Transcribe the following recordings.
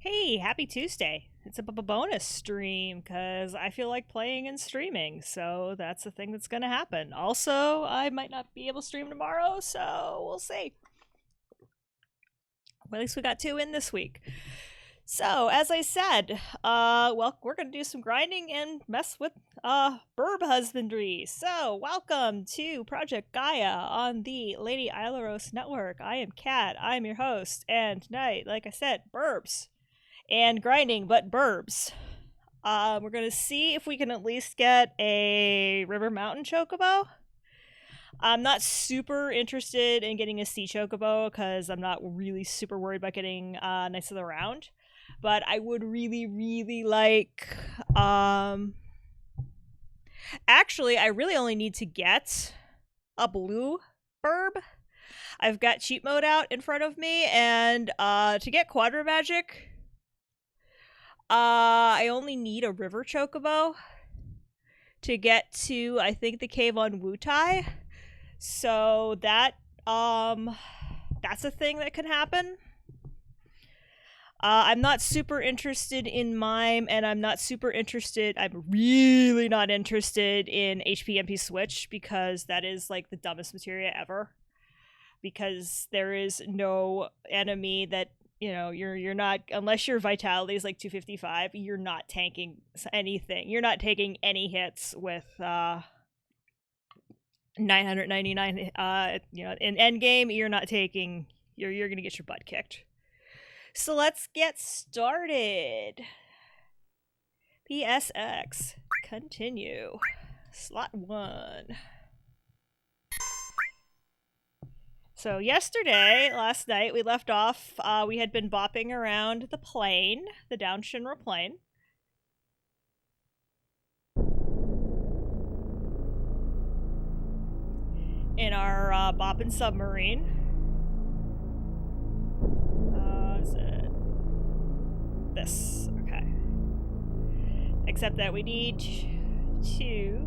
Hey, happy Tuesday. It's a bonus stream because I feel like playing and streaming, so that's the thing that's going to happen. Also, I might not be able to stream tomorrow, so we'll see. Well, at least we got two in this week. So, as I said, well, we're going to do some grinding and mess with burb husbandry. So, welcome to Project Gaia on the Lady Aileros network. I am Kat, I'm your host, and tonight, like I said, burbs. And grinding, but burbs. We're gonna see if we can at least get a River Mountain Chocobo. I'm not super interested in getting a Sea Chocobo because I'm not really super worried about getting Knights of the Round. But I would really like... Actually, I really only need to get a blue burb. I've got cheat mode out in front of me, and to get Quadra Magic... I only need a River Chocobo to get to, I think, the cave on Wutai. So that's a thing that can happen. I'm not super interested in Mime, and I'm really not interested in HP MP Switch, because that is, like, the dumbest materia ever. Because there is no enemy that... You know, you're not, unless your vitality is like 255, you're not tanking anything. You're not taking any hits with 999. You know, in endgame, you're not taking. You're gonna get your butt kicked. So let's get started. PSX continue. Slot 1. So last night, we left off, we had been bopping around the plane, the Down Shinra plane. In our bopping submarine. Is it this? Okay. Except that we need to...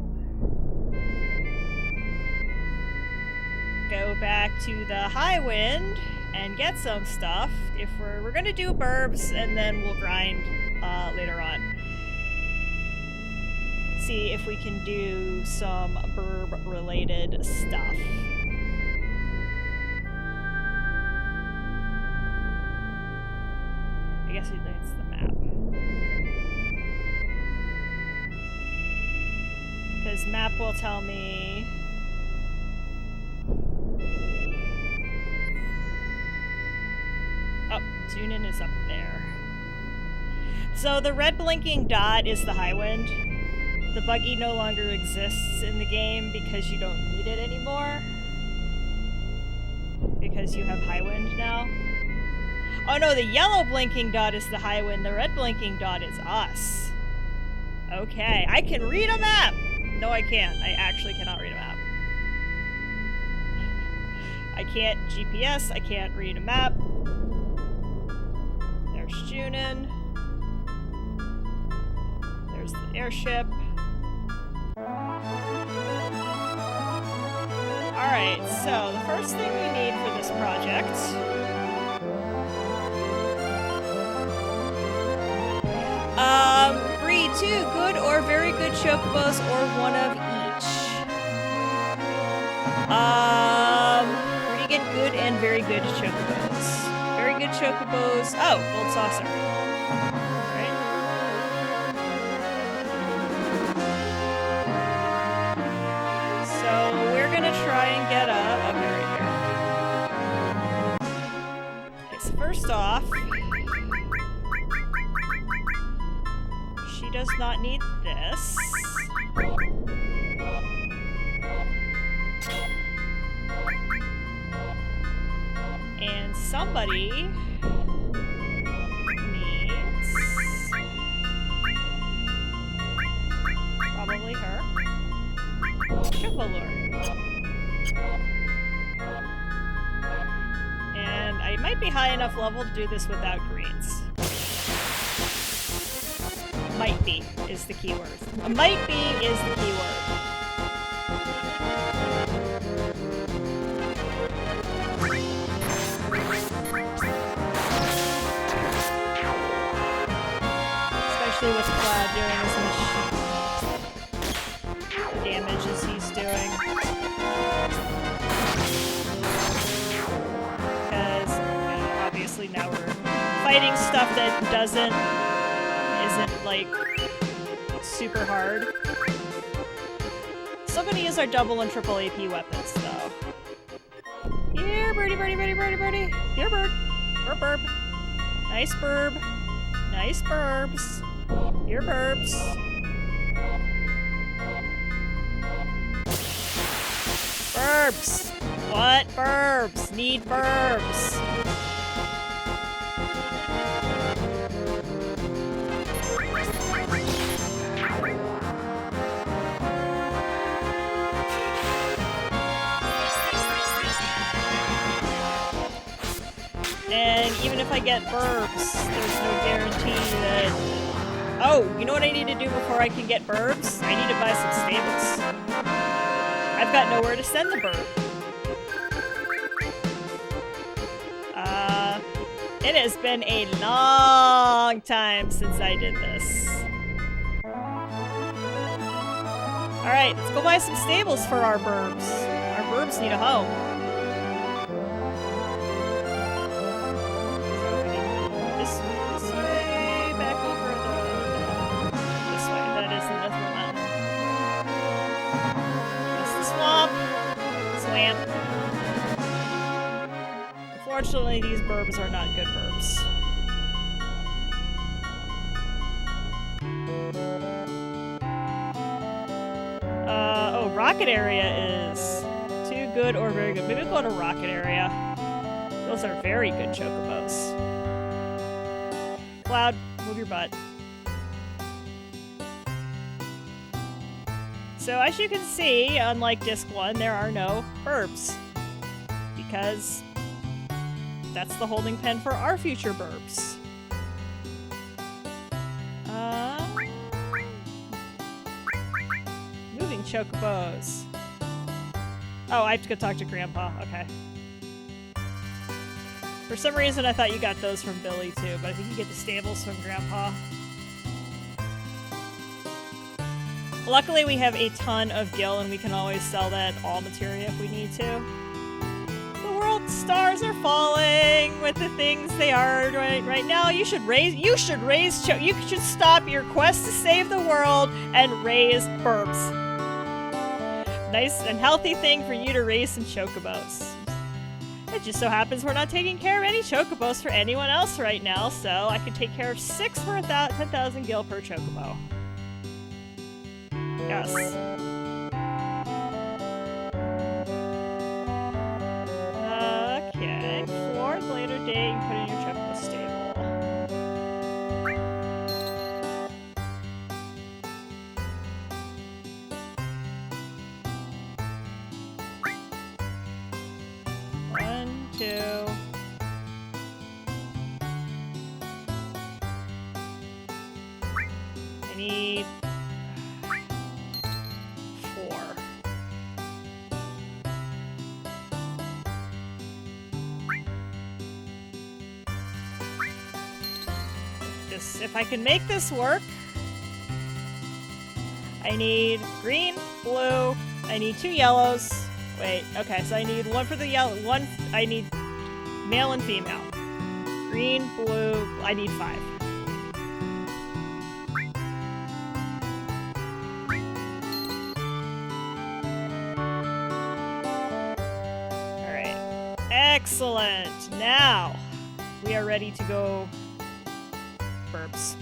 go back to the high wind and get some stuff. If we're gonna do burbs, and then we'll grind later on. See if we can do some burb related stuff. I guess it's the map. Because map will tell me... Oh, Junin is up there. So the red blinking dot is the high wind. The buggy no longer exists in the game because you don't need it anymore. Because you have high wind now. Oh no, the yellow blinking dot is the high wind. The red blinking dot is us. Okay, I can read a map! No, I can't. I actually cannot read a map. I can't GPS, I can't read a map. There's Junin. There's the airship. Alright, so the first thing we need for this project breed 2 good or very good chocobos or one of each. Where do you get good and very good chocobos? Very good chocobos. Oh, gold saucer. Right. So we're gonna try and get a... Okay, right here. Okay, so first off, she does not need this. And somebody needs... probably her. Chocolure. And I might be high enough level to do this without greens. Might be is the keyword. Might be is the keyword. especially with Cloud doing as much damage as he's doing. Because, obviously now we're fighting stuff that isn't like super hard. Still gonna use our double and triple AP weapons though. Here, birdie, birdie, birdie, birdie, birdie. Here, bird. Burb, burb. Nice burb. Nice burbs. Here, burbs. Burbs. What burbs? Need burbs. And even if I get burbs, there's no guarantee that... Oh, you know what I need to do before I can get burbs? I need to buy some stables. I've got nowhere to send the burb. It has been a long time since I did this. Alright, let's go buy some stables for our burbs. Our burbs need a home. This way, back over this way. That is the Mithril Mountain. This is the swamp. Swamp. Unfortunately, these burbs are not good burbs. Oh, Rocket Area is too good or very good. Maybe we'll go to Rocket Area. Those are very good chocobos. Cloud, move your butt. So as you can see, unlike Disc 1, there are no burbs. Because that's the holding pen for our future burbs. Moving chocobos. Oh, I have to go talk to Grandpa. Okay. For some reason, I thought you got those from Billy too, but I think you get the stables from Grandpa. Luckily, we have a ton of gil, and we can always sell that all materia if we need to. The world stars are falling with the things they are right now. You should stop your quest to save the world and raise burbs. Nice and healthy thing for you to raise some chocobos. It just so happens we're not taking care of any chocobos for anyone else right now, so I can take care of 6 for 10,000 gil per chocobo. Yes. Okay, for the later date, you can put in your chocobo stable. I need 4. If I can make this work, I need green, blue, I need 2 yellows. Wait, okay, so I need 1 for the yellow, I need male and female. Green, blue, I need 5. Alright, excellent. Now, we are ready to go burbs.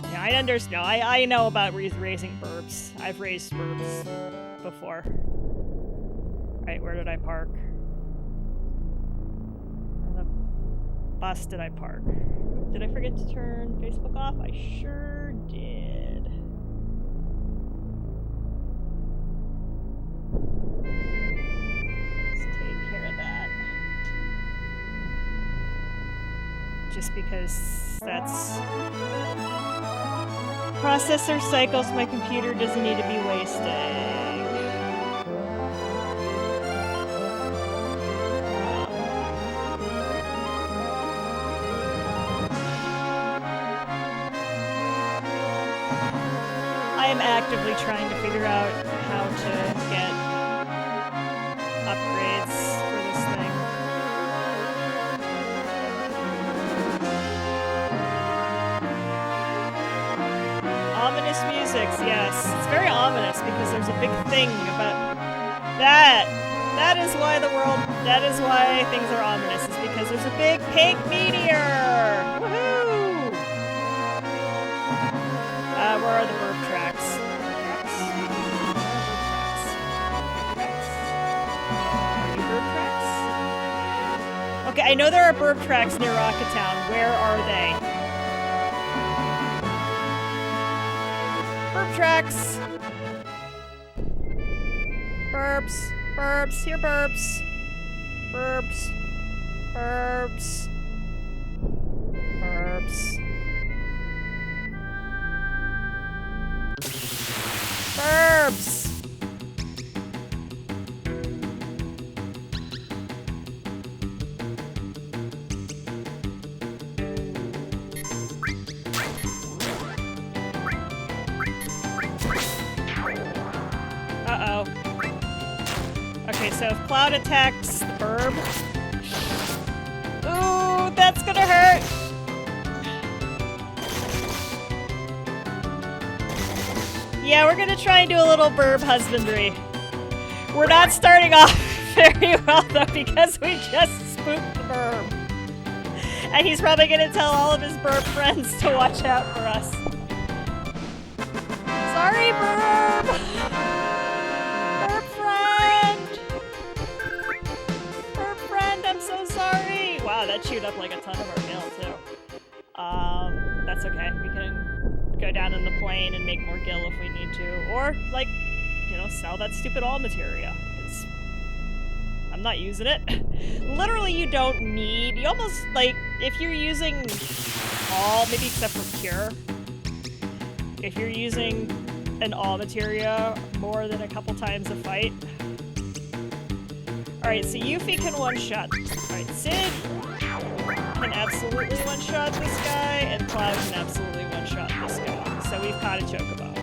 Yeah, I understand. No, I know about raising burbs. I've raised burbs before. Right, where did I park? Where the bus did I park? Did I forget to turn Facebook off? I sure did. Let's take care of that. Just because that's... Processor cycles, my computer doesn't need to be wasting. I'm actively trying to figure out how to get upgrades for this thing. Ominous music, yes. It's very ominous because there's a big thing about that. That is why that is why things are ominous, is because there's a big pink meteor! Woohoo! Where are the burp tracks? Are you burp tracks? Okay, I know there are burp tracks near Rocket Town. Where are they? Burp tracks! Burps! Burps! Here, burps! Burps! Burps! Burps! Birbs! Uh-oh. Okay, so if Cloud attacks the Burb... Ooh, that's gonna hurt! Yeah, we're gonna try and do a little burb husbandry. We're not starting off very well though, because we just spooked the burb. And he's probably gonna tell all of his burb friends to watch out for us. Sorry, burb! Burb friend! Burb friend, I'm so sorry! Wow, that chewed up like a ton of our gil too. That's okay. We can go down in the plane and make more gil if we need to. Or, like, you know, sell that stupid all materia. Because I'm not using it. Literally, you don't need... You almost, like, if you're using all, maybe except for cure, if you're using an all materia more than a couple times a fight... Alright, so Yuffie can one-shot. Alright, Sid can absolutely one-shot this guy, and Cloud can absolutely one-shot this guy. So we've caught a Chocobo.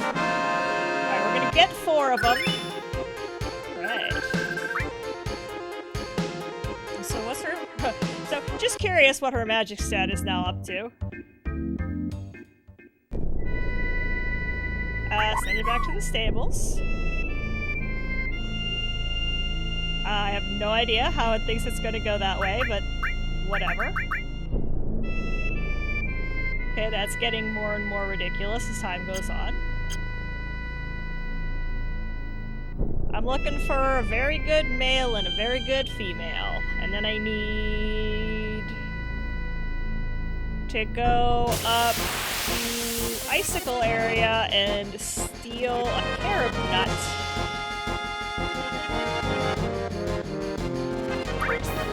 Alright, we're gonna get 4 of them. Right. So what's her... So, just curious what her magic stat is now up to. Send it back to the stables. I have no idea how it thinks it's gonna go that way, but whatever. Okay, that's getting more and more ridiculous as time goes on. I'm looking for a very good male and a very good female. And then I need to go up to Icicle area and steal a carob nut.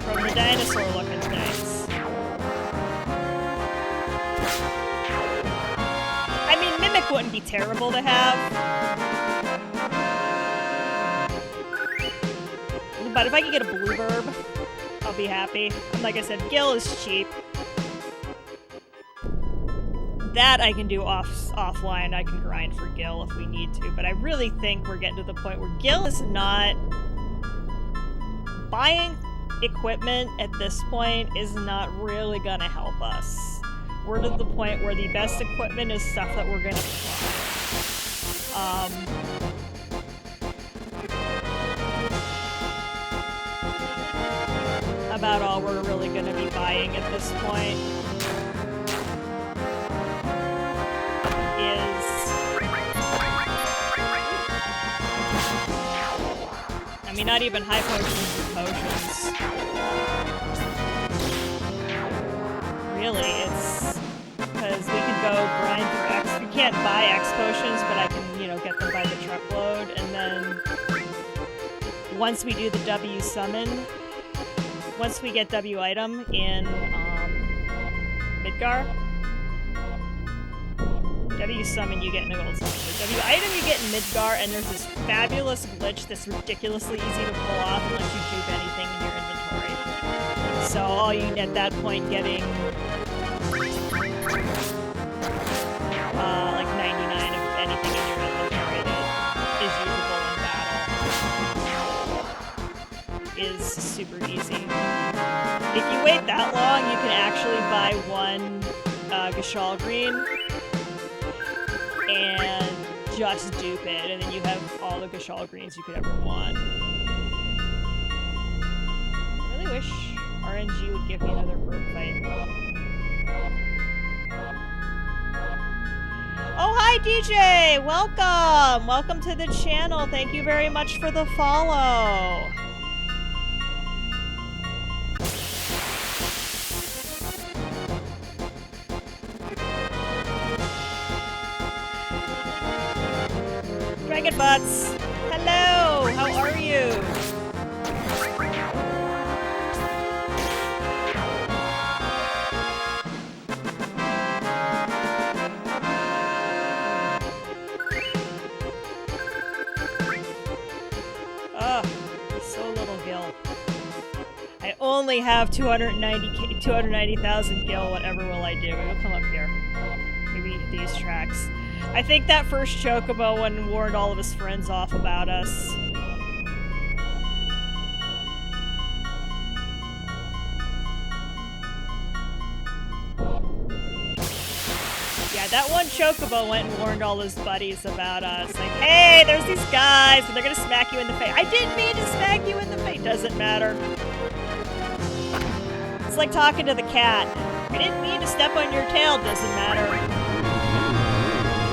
From the dinosaur-looking things. I mean, Mimic wouldn't be terrible to have. But if I can get a blue burb, I'll be happy. And like I said, Gil is cheap. That I can do offline. I can grind for Gil if we need to. But I really think we're getting to the point where Gil is not... Buying equipment at this point is not really gonna help us. We're to the point where the best equipment is stuff that we're gonna fly. About all we're really gonna be buying at this point is... I mean, not even high potions and potions. Really, it's because we can go grind for X. We can't buy X potions, but I can, you know, get them by the truckload, and then once we do the W summon, once we get W item in Midgar, W summon you get in a gold summon. The W item you get in Midgar, and there's this fabulous glitch that's ridiculously easy to pull off and lets you dupe anything in your inventory. So all you at that point getting this is super easy. If you wait that long, you can actually buy one Gashal green and just dupe it, and then you have all the Gashal greens you could ever want. I really wish RNG would give me another bird fight. Oh, hi DJ! Welcome! Welcome to the channel. Thank you very much for the follow. Dragon Butts! Hello! How are you? So little gil. I only have 290,000 gil. Whatever will I do? Maybe we'll come up here. Maybe these tracks. I think that first Chocobo one warned all of his friends off about us. Yeah, that one Chocobo went and warned all his buddies about us. Like, hey, there's these guys, and they're gonna smack you in the face. I didn't mean to smack you in the face. Doesn't matter. It's like talking to the cat. I didn't mean to step on your tail. Doesn't matter.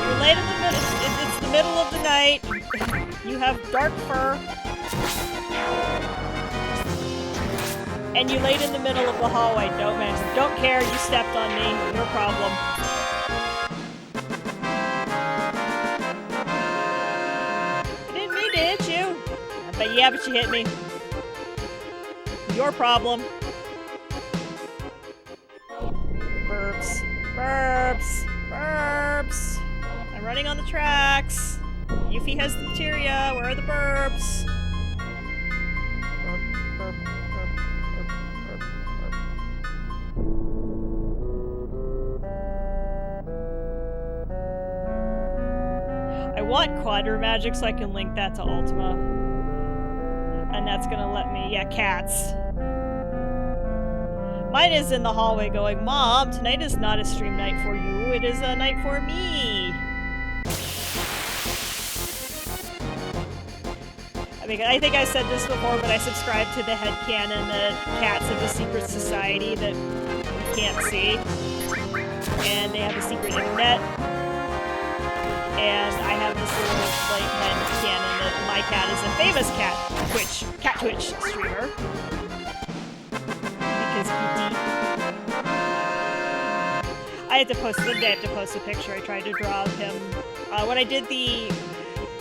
You're late in the middle. It's the middle of the night. You have dark fur. And you laid in the middle of the hallway. Don't care. You stepped on me. No problem. Hit you. But yeah, but you hit me. Your problem. Birbs. Birbs. Birbs. I'm running on the tracks. Yuffie has the materia. Where are the Birbs? Burp, burp, burp, burp, burp, burp. I want Quadra Magic so I can link that to Ultima. And that's gonna let me, yeah, cats. Mine is in the hallway going, Mom, tonight is not a stream night for you, it is a night for me. I mean, I think I said this before, but I subscribe to the headcanon that cats have a secret society that we can't see. And they have a secret internet. And I have this little, like, headcanon that my cat is a famous cat Twitch streamer. Because I had to post a picture. I tried to draw of him. When I did the,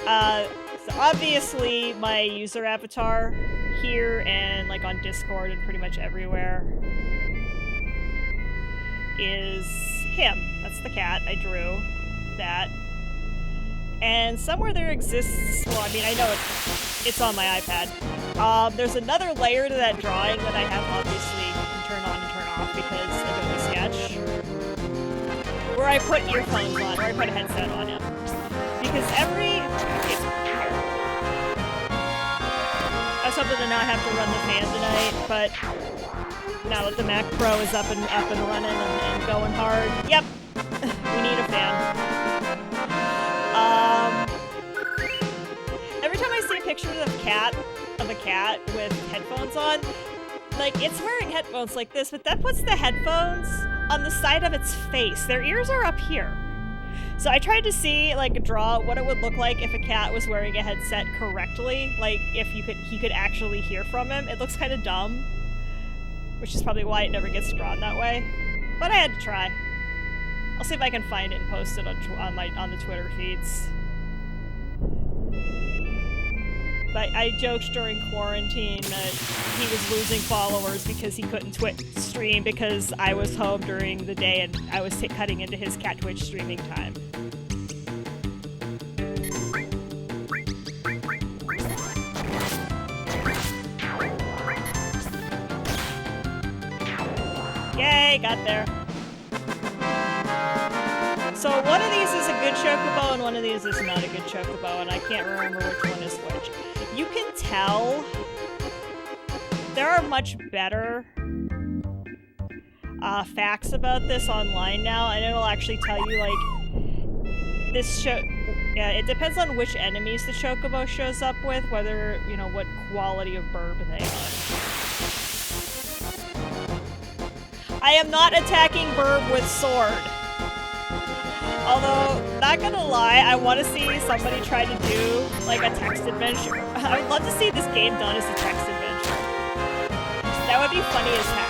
so obviously my user avatar here and like on Discord and pretty much everywhere is him. That's the cat. I drew that. And somewhere there exists, well, I mean, I know it's on my iPad. There's another layer to that drawing that I have obviously turn on and turn off because Adobe Sketch, where I put earphones on, or I put a headset on him. Because I was hoping to not have to run the fan tonight, but now that the Mac Pro is up and running and going hard, yep, we need a fan. Every time I see a picture of a cat with headphones on, like, it's wearing headphones like this, but that puts the headphones on the side of its face. Their ears are up here. So I tried to see, like, draw what it would look like if a cat was wearing a headset correctly, like, if he could actually hear from him. It looks kind of dumb, which is probably why it never gets drawn that way. But I had to try. I'll see if I can find it and post it on the Twitter feeds. But I joked during quarantine that he was losing followers because he couldn't stream because I was home during the day and I was cutting into his cat Twitch streaming time. Yay, got there. So one of these is a good chocobo and one of these is not a good chocobo, and I can't remember which one is which. You can tell there are much better facts about this online now, and it'll actually tell you, like, this it depends on which enemies the chocobo shows up with, whether, you know, what quality of burb they are. I am not attacking burb with sword. Although, not gonna lie, I want to see somebody try to do, like, a text adventure. I would love to see this game done as a text adventure. That would be funny as heck.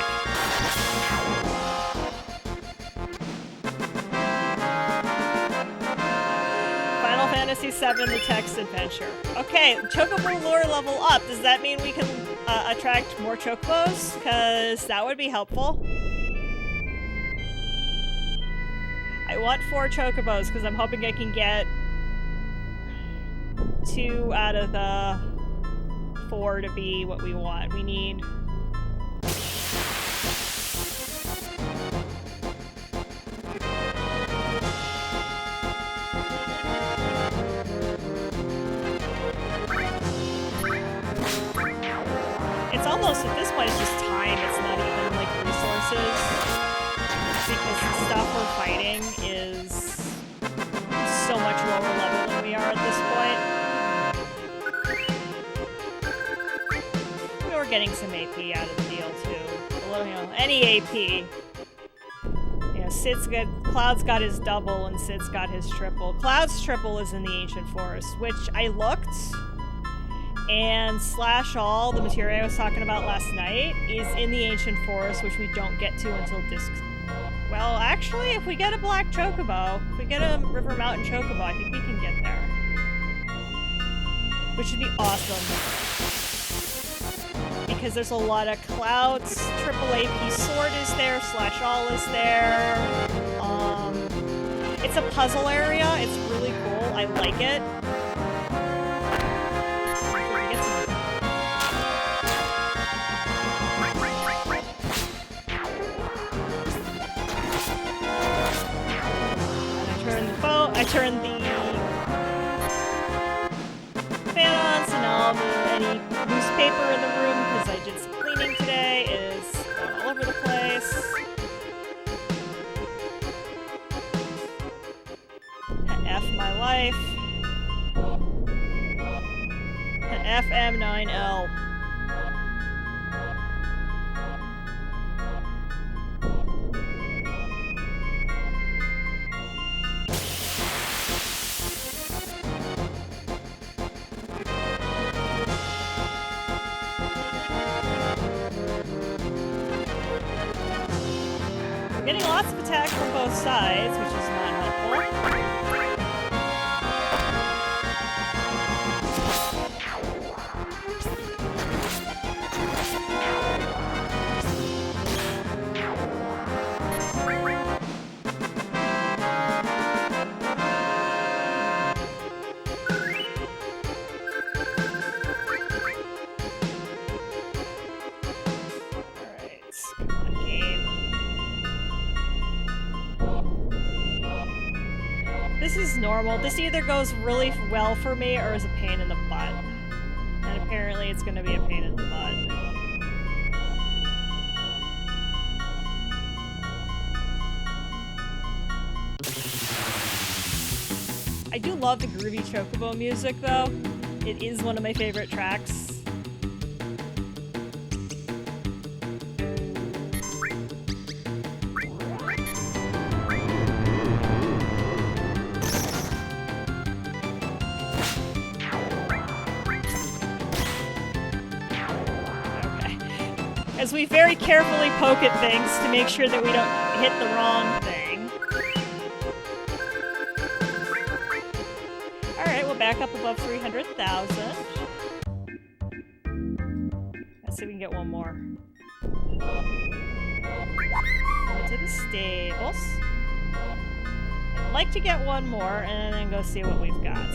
Final Fantasy VII, the text adventure. Okay, Chocobo lure level up. Does that mean we can attract more chocobos? Because that would be helpful. I want 4 chocobos because I'm hoping I can get 2 out of the 4 to be what we want. We need... It's almost, at this point, it's just time. It's not even, like, resources. Because the stuff we're fighting is so much lower level than we are at this point. We were getting some AP out of the deal too. A little, you know, any AP. You know, Cloud's got his double and Sid's got his triple. Cloud's triple is in the Ancient Forest, which I looked, and Slash All, the materia I was talking about last night, is in the Ancient Forest, which we don't get to until Disc. Well, actually, if we get a black chocobo, if we get a River Mountain chocobo, I think we can get there. Which would be awesome. Because there's a lot of Clouds, triple AP sword is there, Slash All is there. It's a puzzle area, it's really cool, I like it. I turned the fan on, so now any newspaper in the room, because I did some cleaning today, is going all over the place. F my life. FM9L. Getting lots of attacks from both sides, which is not helpful. Alright, come on, game. This is normal. This either goes really well for me or is a pain in the butt. And apparently it's going to be a pain in the butt. I do love the groovy chocobo music, though. It is one of my favorite tracks. As we very carefully poke at things to make sure that we don't hit the wrong thing. Alright, we'll back up above 300,000. Let's see if we can get one more. Into the stables. I'd like to get one more and then go see what we've got.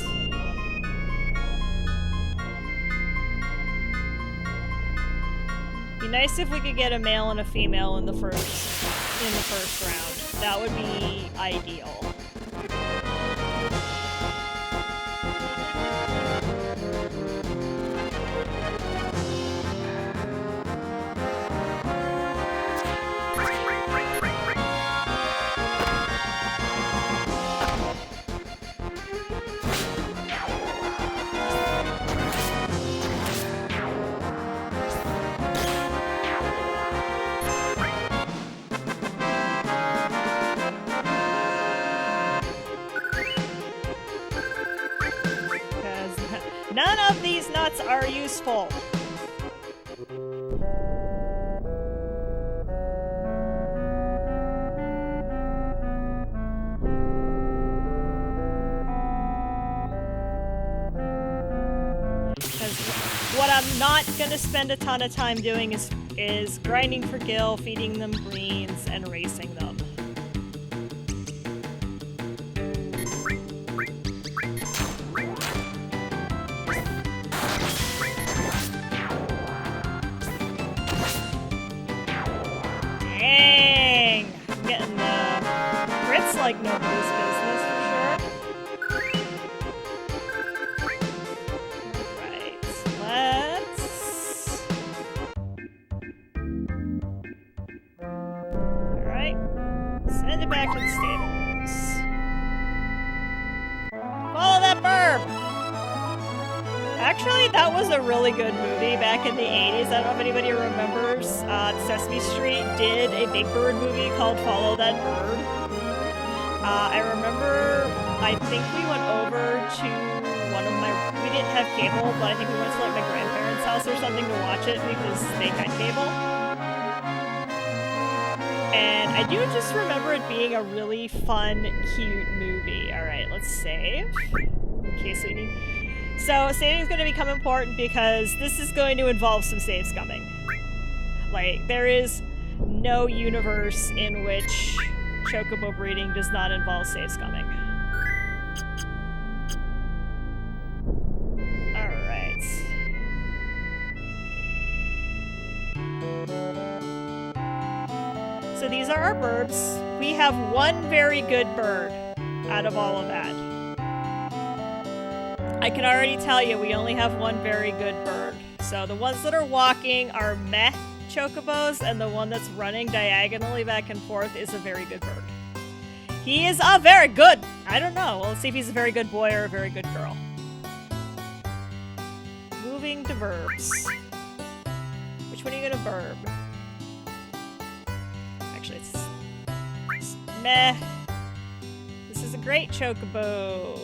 Be nice if we could get a male and a female in the first round. That would be ideal. are useful. Because what I'm not going to spend a ton of time doing is grinding for gil, feeding them greens, and racing them. Dang! I'm getting the crits like nobody's business for sure. Right, let's... Alright, send it back to the stables. Follow that burb! Actually, that was a really good movie back in the 80s. I don't know if anybody remembers. Sesame Street did a Big Bird movie called Follow That Bird. I remember, I think we went over to one of my... We didn't have cable, but I think we went to like my grandparents' house or something to watch it because they had cable. And I do just remember it being a really fun, cute movie. Alright, let's save. In case we need... So, saving is going to become important because this is going to involve some save scumming. Like, there is no universe in which chocobo breeding does not involve save scumming. Alright. So these are our birbs. We have one very good bird out of all of that. I can already tell you we only have one very good bird. So the ones that are walking are meh chocobos, and the one that's running diagonally back and forth is a very good bird. He is a very good... I don't know. Well, let's see if he's a very good boy or a very good girl. Moving to birbs. Which one are you gonna burb? Actually, it's meh. This is a great chocobo.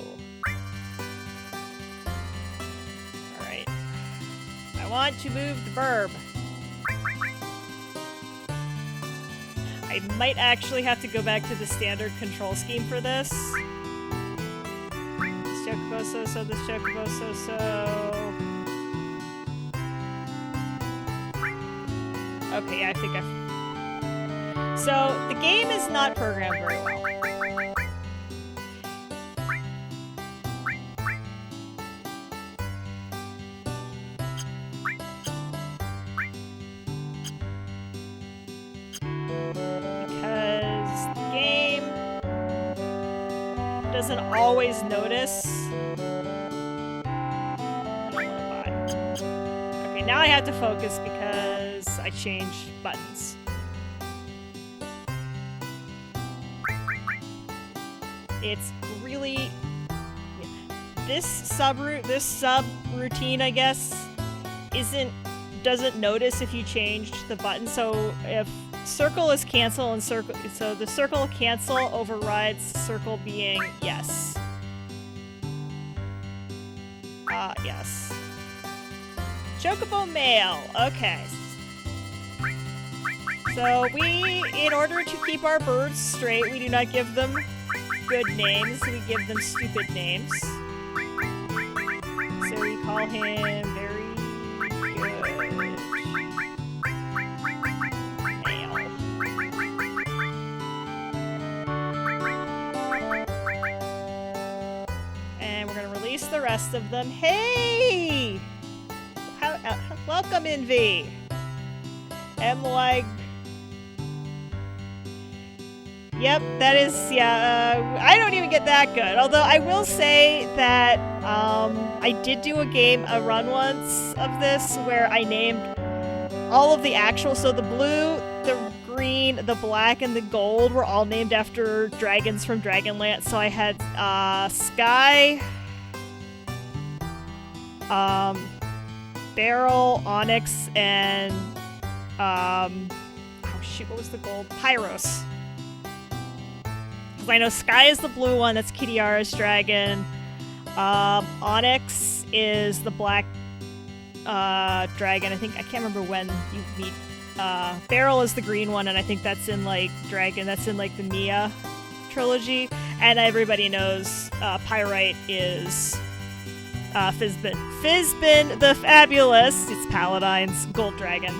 Alright. I want to move the burb. I might actually have to go back to the standard control scheme for this. This chocobo so-so, this chocobo so-so. Okay, yeah, I think I've... So, the game is not programmed very well. Because the game doesn't always notice. I don't want to buy. Okay, now I have to focus because I changed buttons. It's really... This sub-routine, I guess, doesn't notice if you changed the button. So if circle is cancel and circle... So the circle cancel overrides circle being yes. Yes. Chocobo male. Okay. So we, in order to keep our birds straight, we do not give them good names, we give them stupid names. So we call him very good male. And we're gonna release the rest of them. Hey! Welcome, Envy! Yep, that is, yeah, I don't even get that good. Although I will say that I did do a run once of this where I named all of the actual, so the blue, the green, the black, and the gold were all named after dragons from Dragonlance. So I had Sky, Beryl, Onyx, and oh shoot, what was the gold? Pyros. Because I know Sky is the blue one, that's Kitiara's dragon. Onyx is the black dragon. I can't remember when you meet. Beryl is the green one, and I think that's in like Dragon. That's in like the Mia trilogy. And everybody knows Pyrite is Fizbin. Fizbin the Fabulous. It's Paladine's gold dragon.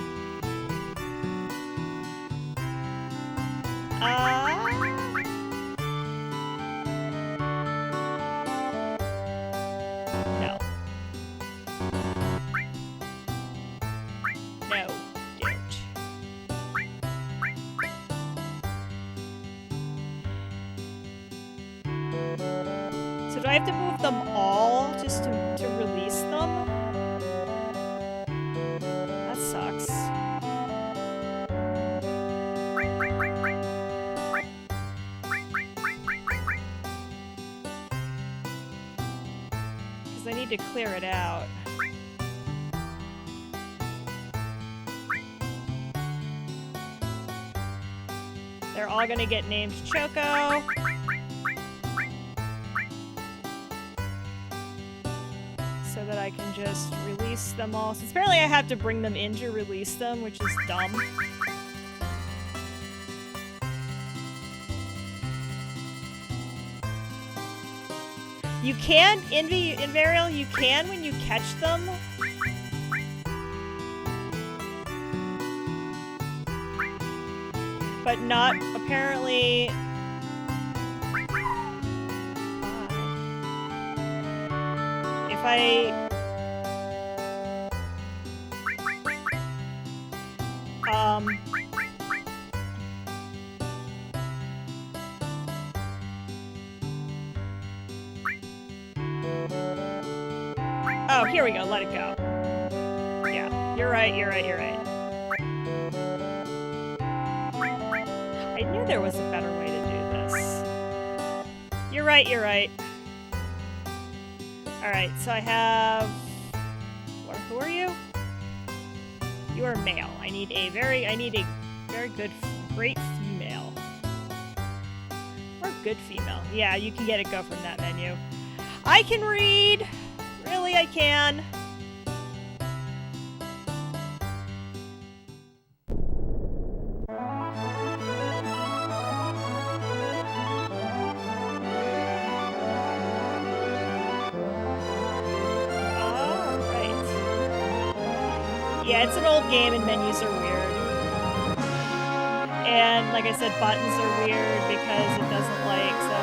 No. No, don't. So do I have to move them all just to release them? That sucks. Because I need to clear it out. They're all gonna get named Choco. So that I can just release them all. Since apparently I have to bring them in to release them, which is dumb. You can, Invarial, you can when you catch them. But not, apparently... If I... Oh, here we go, let it go. Yeah, you're right. I knew there was a better way to do this. You're right. Alright, so I have... Who are you? You are male. I need a very good, great female. Or good female. Yeah, you can get it go from that menu. I can read! Really, I can. Yeah, it's an old game and menus are weird. And like I said, buttons are weird because it doesn't like, so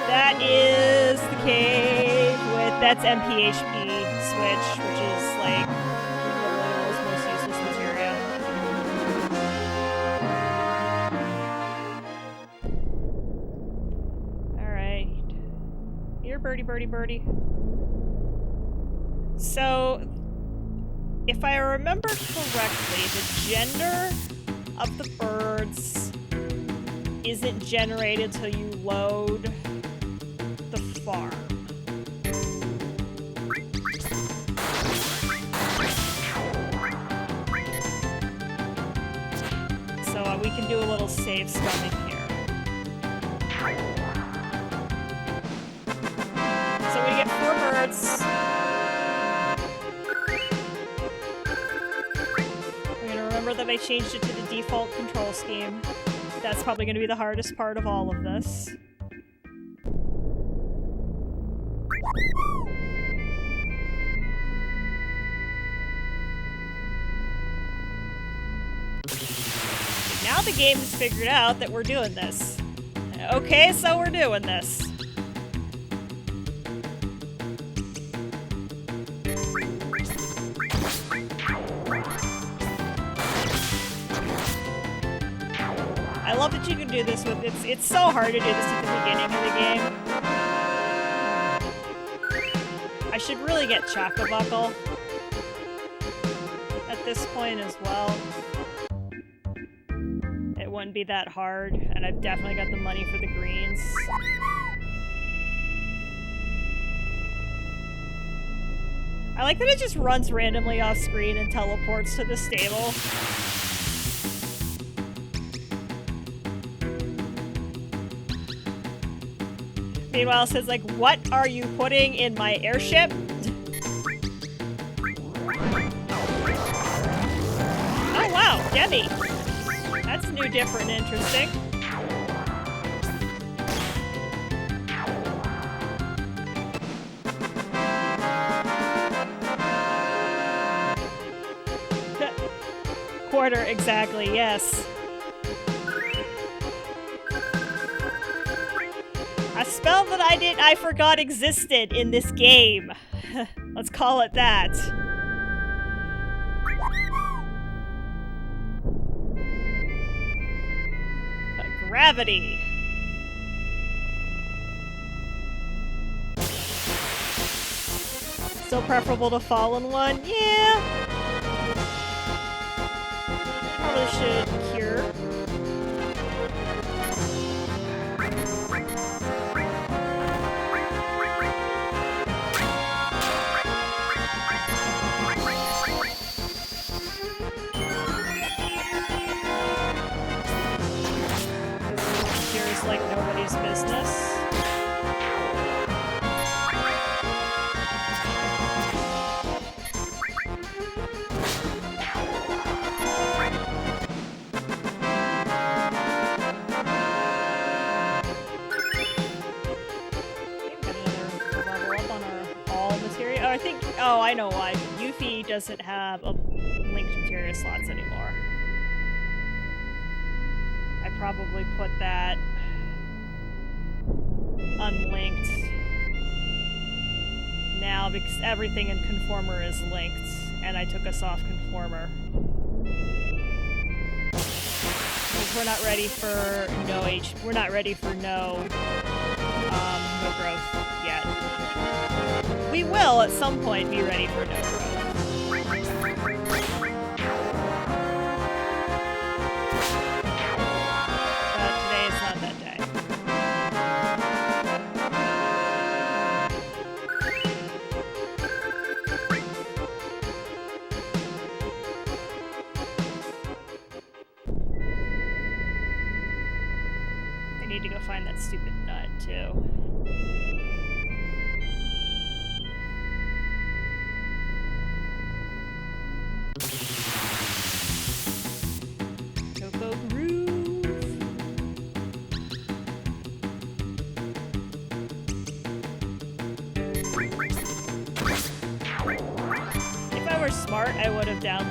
that is the cave with, that's MPHP switch, which is like the world's most useless material. Alright. Here, birdie. So, if I remember correctly, the gender of the birds isn't generated till you load the farm. So we can do a little save scumming here. So we get 4 birds. That I changed it to the default control scheme. That's probably going to be the hardest part of all of this. Now the game has figured out that we're doing this. Okay, so we're doing this. I love that you can do this with, it's so hard to do this at the beginning of the game. I should really get Chocobuckle at this point as well. It wouldn't be that hard, and I've definitely got the money for the greens. I like that it just runs randomly off screen and teleports to the stable. Meanwhile, it says, like, what are you putting in my airship? Demi. That's new, different, and interesting. Quarter, exactly, yes. A spell that I forgot existed in this game. Let's call it that. Gravity. Still preferable to Fallen One? Yeah. Probably should cure. Cure's like nobody's business. Oh, I know why. Yuffie doesn't have linked materia slots anymore. I probably put that unlinked now because everything in Conformer is linked, and I took us off Conformer. Because we're not ready for we're not ready for no growth yet. We will at some point be ready for no growth. But today is not that day. I need to go find that stupid nut too. Smart, I would have gotten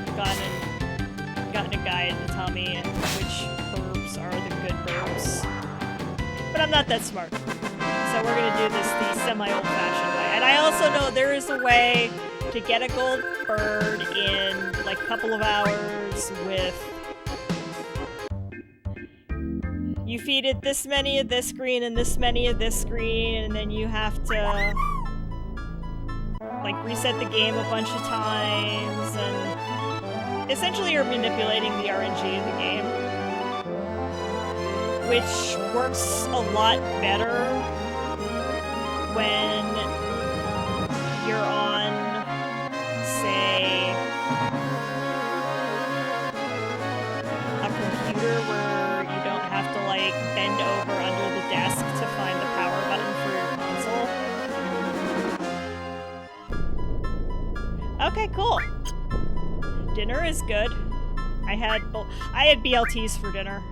a guide to tell me which Birbs are the good Birbs. But I'm not that smart. So we're gonna do this the semi-old-fashioned way. And I also know there is a way to get a gold bird in like a couple of hours with... You feed it this many of this green and this many of this green, and then you have to... like reset the game a bunch of times, and essentially you're manipulating the RNG of the game, which works a lot better when you're on, say, a computer where you don't have to like bend over under the desk to find the power button for your console. Okay, cool. Dinner is good. I had BLTs for dinner.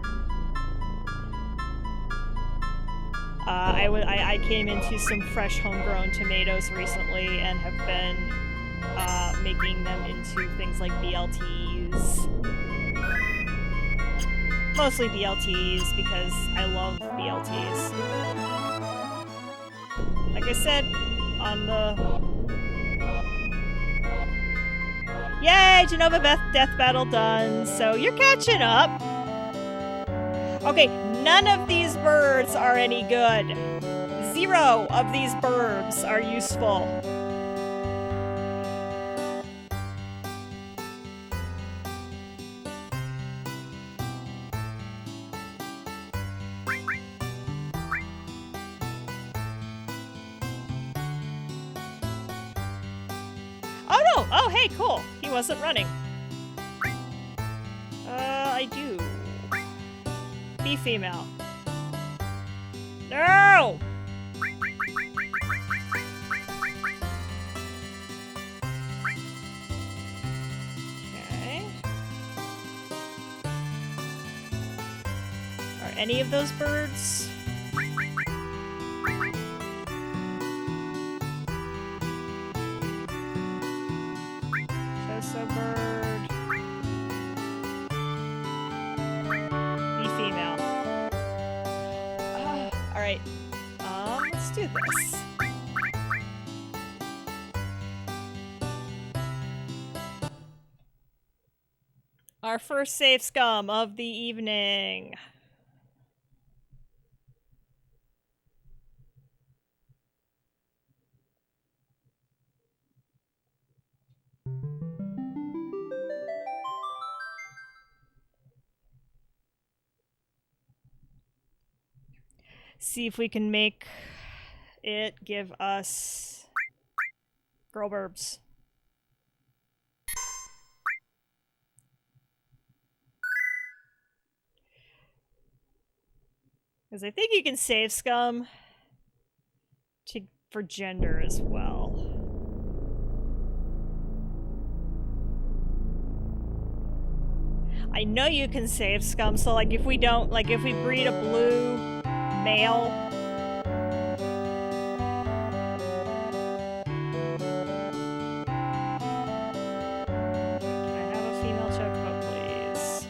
I came into some fresh homegrown tomatoes recently and have been making them into things like BLTs. Mostly BLTs because I love BLTs. Like I said on the... Yay! Genova Death Battle done, so you're catching up. Okay, none of these birds are any good. 0 of these Birbs are useful. Oh no! Oh hey, cool. He wasn't running. I do. Be female. No! Okay. any of those birds? Choso bird. Be female. Alright. Let's do this. Our first safe scum of the evening. See if we can make it give us girl Birbs. Because I think you can save scum for gender as well. I know you can save scum, so like if we don't, like if we breed a blue male, can I have a female chocobo, please?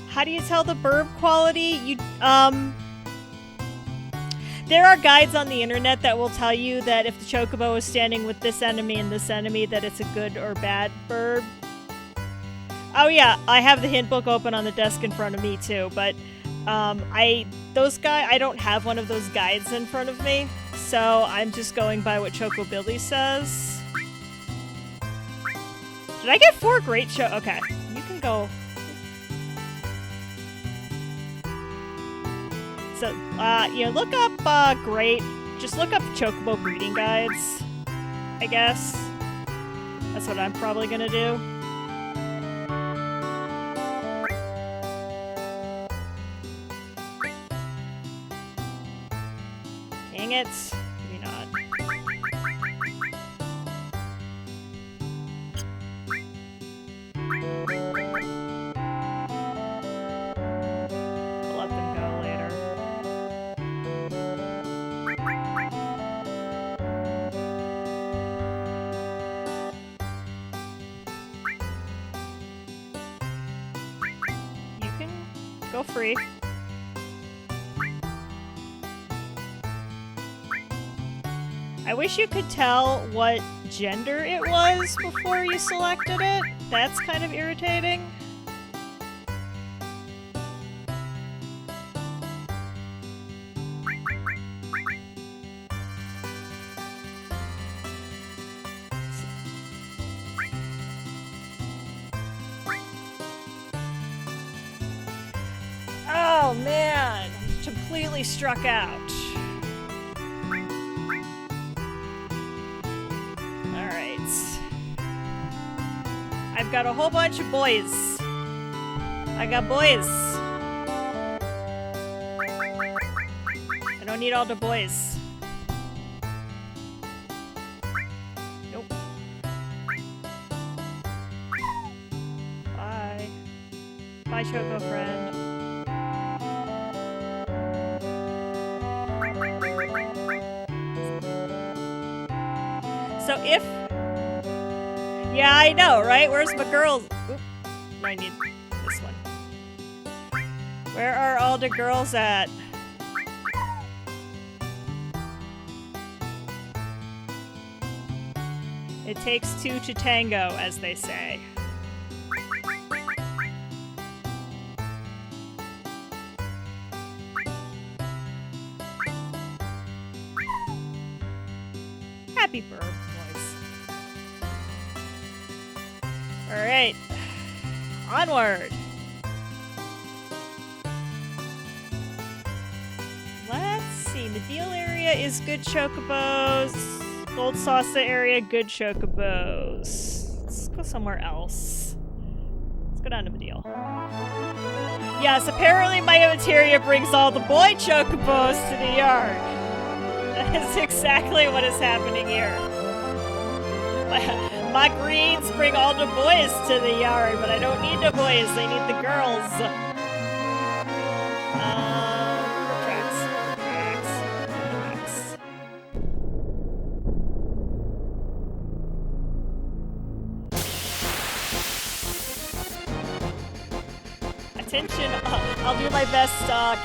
How do you tell the burb quality? There are guides on the internet that will tell you that if the chocobo is standing with this enemy and this enemy, that it's a good or bad burb. Oh yeah, I have the hint book open on the desk in front of me too, but I don't have one of those guides in front of me, so I'm just going by what Chocobilly says. Did I get 4 great okay, you can go. So, you know, look up, just look up chocobo breeding guides, I guess. That's what I'm probably gonna do. Dang it. Maybe not. I'll let them go later. You can go free. I wish you could tell what gender it was before you selected it. That's kind of irritating. Oh man, completely struck out. I've got a whole bunch of boys. I got boys. I don't need all the boys. Nope. Bye. Bye, Choco friend. So if... Yeah, I know, right? Where's my girls? Oop. No, I need this one. Where are all the girls at? It takes 2 to tango, as they say. Happy bird noise. Alright. Onward! Let's see. Medial area is good chocobos. Gold Salsa area, good chocobos. Let's go somewhere else. Let's go down to Medial. Yes, apparently my materia brings all the boy chocobos to the yard. That is exactly what is happening here. my greens bring all the boys to the yard, but I don't need the boys, I need the girls. Tracks. Attention, I'll do my best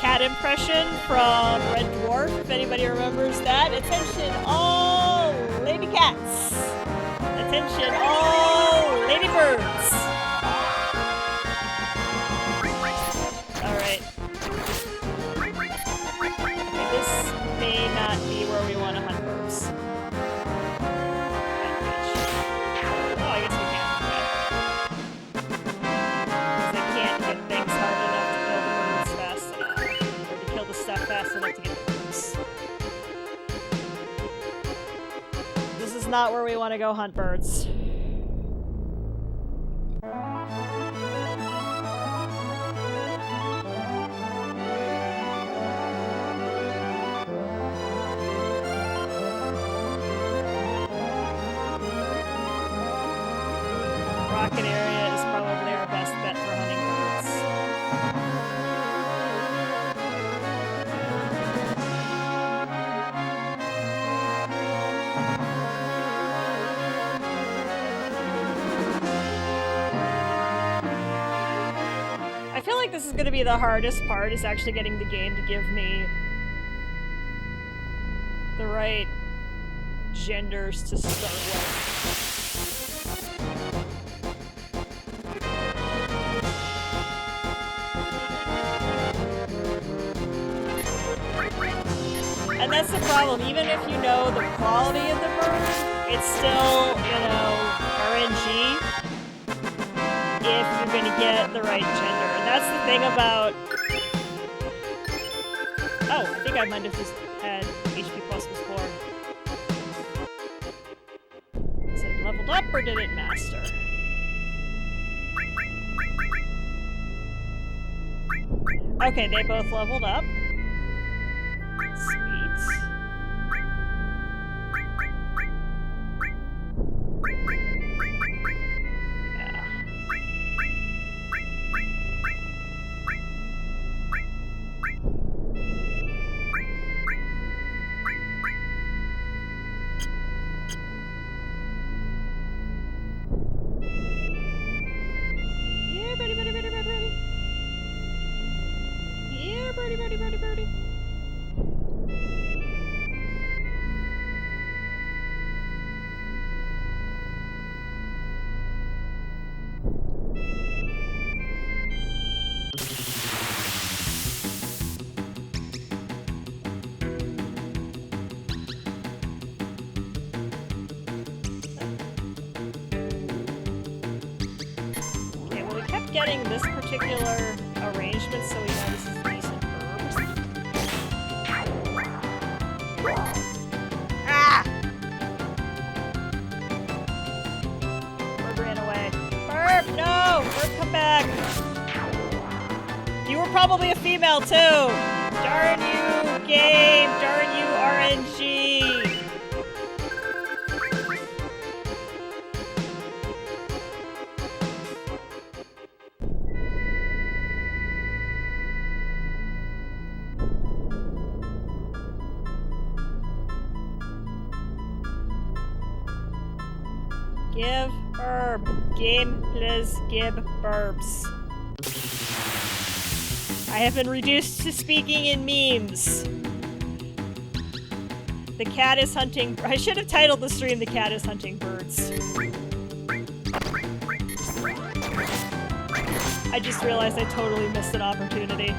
cat impression from Red Dwarf, if anybody remembers that. Attention, all lady cats. Attention, all lady birds. Alright. Okay, this may not be where we want to hunt birds. Oh, I guess we can. Because I can't get things hard enough to kill the birds fast enough. Or to kill the stuff fast enough to get the birds. This is not where we want to go hunt birds. Rocket area is probably our best bet for hunting birds. I feel like this is going to be the hardest part, is actually getting the game to give me the right genders to start with. And that's the problem, even if you know the quality of the bird, it's still, you know, RNG if you're gonna get the right gender. And that's the thing about... Oh, I think I might have just had HP Plus before. Is it leveled up or did it master? Okay, they both leveled up. Birdie. Okay, well, we kept getting this particular arrangement, so we know this is decent herbs. Ah! Bird ran away. Bird, no! Bird, come back! You were probably a female, too! Darn you, game! Darn you, RNG! Give herb. Game, please give Birbs. I have been reduced to speaking in memes. The cat is hunting... I should have titled the stream, The Cat is Hunting Birds. I just realized I totally missed an opportunity.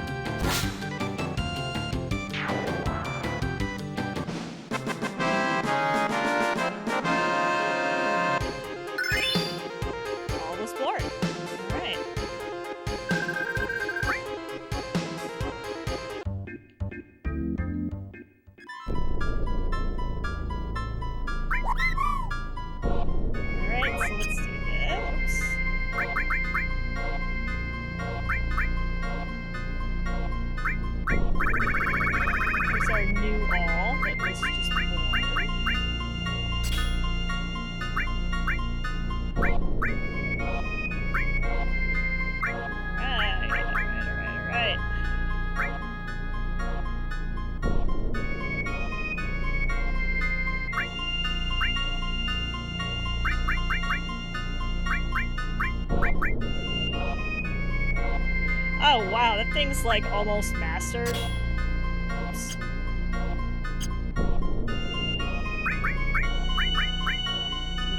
Oh wow, that thing's like almost mastered. Oops. You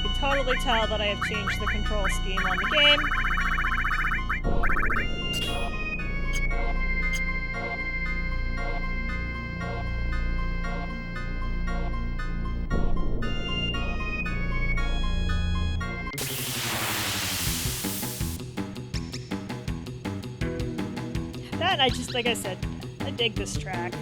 can totally tell that I have changed the control scheme on the game. That, I just, like I said, I dig this track.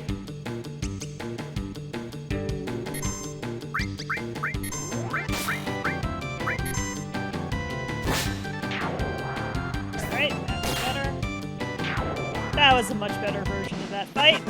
Alright, that's better. That was a much better version of that fight.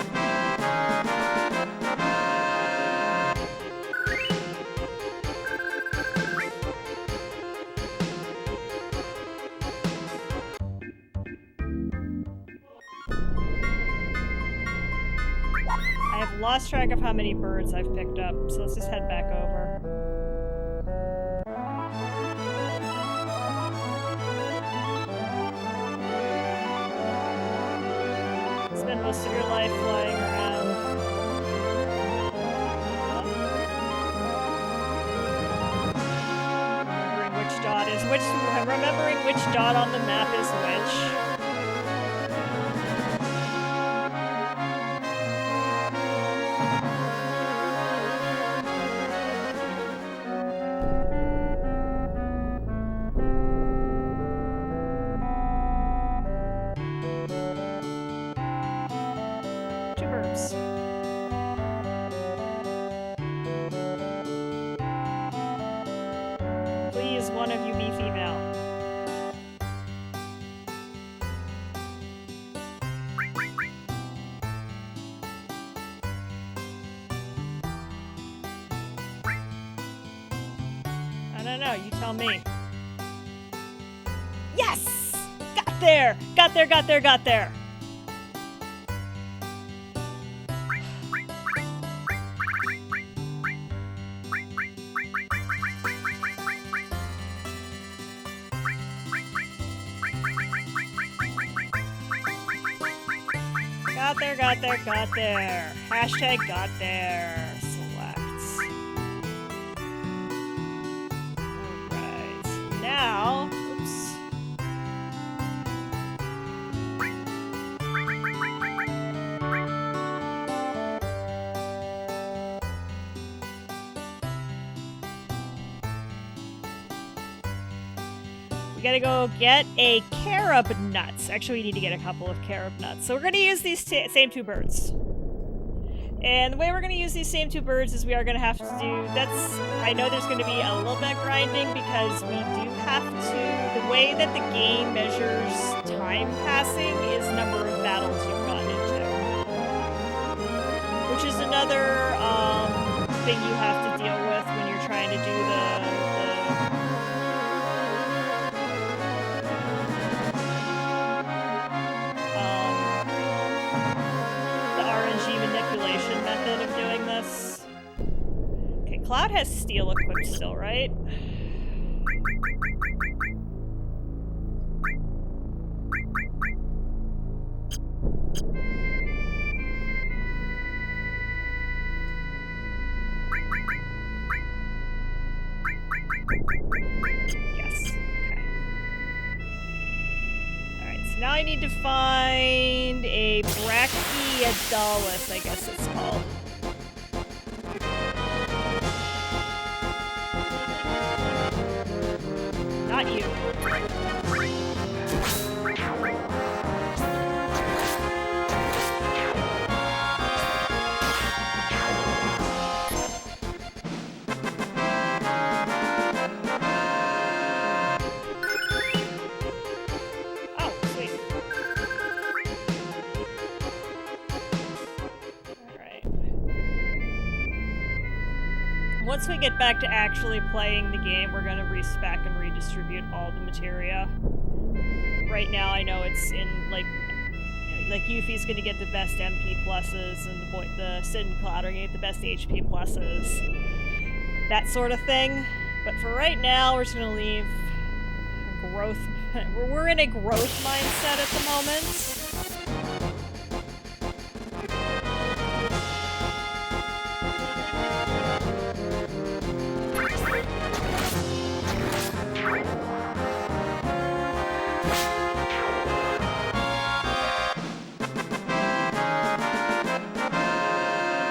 I have lost track of how many birds I've picked up, so let's just head back over. Spend most of your life flying around. Remembering which dot on the map is which. Please, one of you be female. I don't know, you tell me. Yes! Got there! Got there, got there, got there! Got there, got there, got there. Hashtag got there. Selects. Alright. Now, oops. We gotta go get a carob nuts. Actually, we need to get a couple of carob nuts. So we're gonna use these same two birds. And the way we're gonna use these same two birds is we are gonna have to do, I know there's gonna be a little bit of grinding because we do have to, the way that the game measures time passing is number of battles you've gotten into. Which is another thing you have to deal with when you're trying to do the RNG manipulation method of doing this. Okay, Cloud has steel equipped still, right? Yes, okay. Alright, so now I need to find a Brachiodalis, I guess it's called. Not you. Oh, sweet. Alright. Once we get back to actually playing the game, we're gonna respec and redistribute all the materia. Right now, I know it's in, like Yuffie's gonna get the best MP pluses, and the Sid and Cloud are gonna get the best HP pluses. That sort of thing. But for right now, we're just gonna leave growth. We're in a growth mindset at the moment.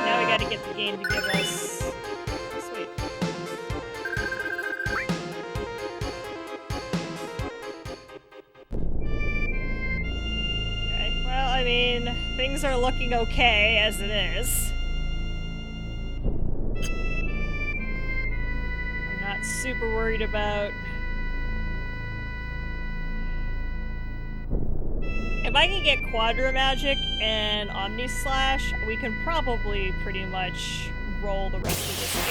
Now we gotta get the game to give us. Sweet. I mean, things are looking okay as it is. I'm not super worried about... If I can get Quadra Magic and Omni Slash, we can probably pretty much roll the rest of this game.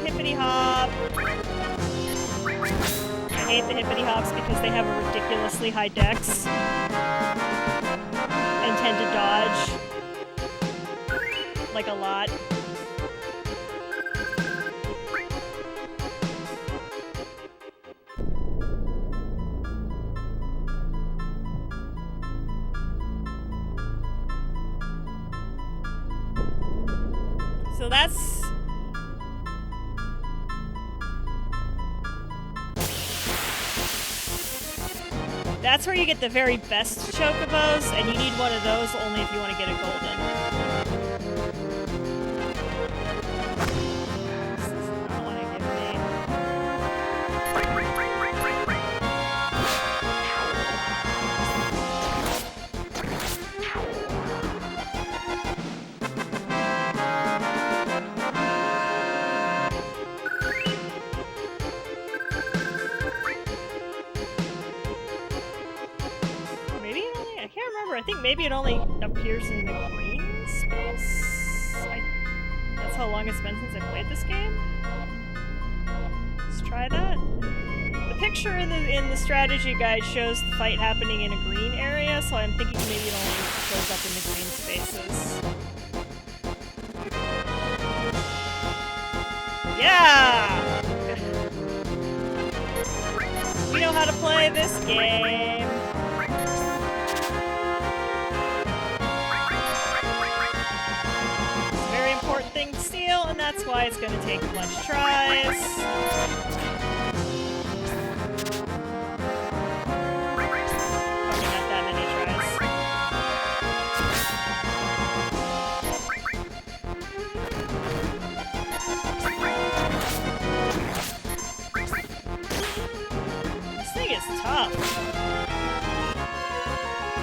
Hippity hop. I hate the hippity hops because they have a ridiculously high dex and tend to dodge like a lot. So that's where you get the very best chocobos, and you need one of those only if you want to get a golden. This does not want to give me. I think maybe it only appears in the green space? That's how long it's been since I played this game? Let's try that. The picture in the strategy guide shows the fight happening in a green area, so I'm thinking maybe it only shows up in the green spaces. Yeah! We know how to play this game. Thing to steal, and that's why it's going to take a bunch of tries. Probably not that many tries. This thing is tough.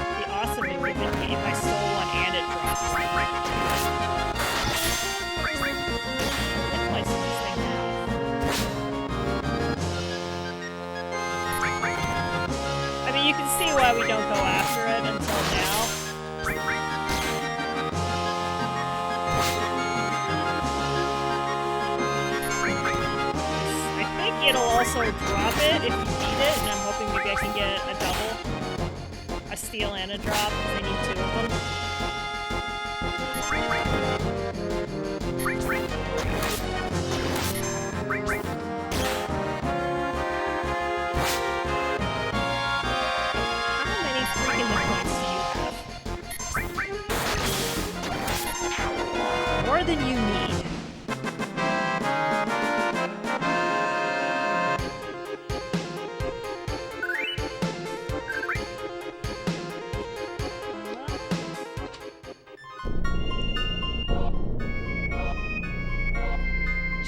It'd be awesome if I stole one and it dropped. You can see why we don't go after it until now. I think it'll also drop it if you beat it, and I'm hoping maybe I can get a double. A steal and a drop, because I need two of them. More than you need.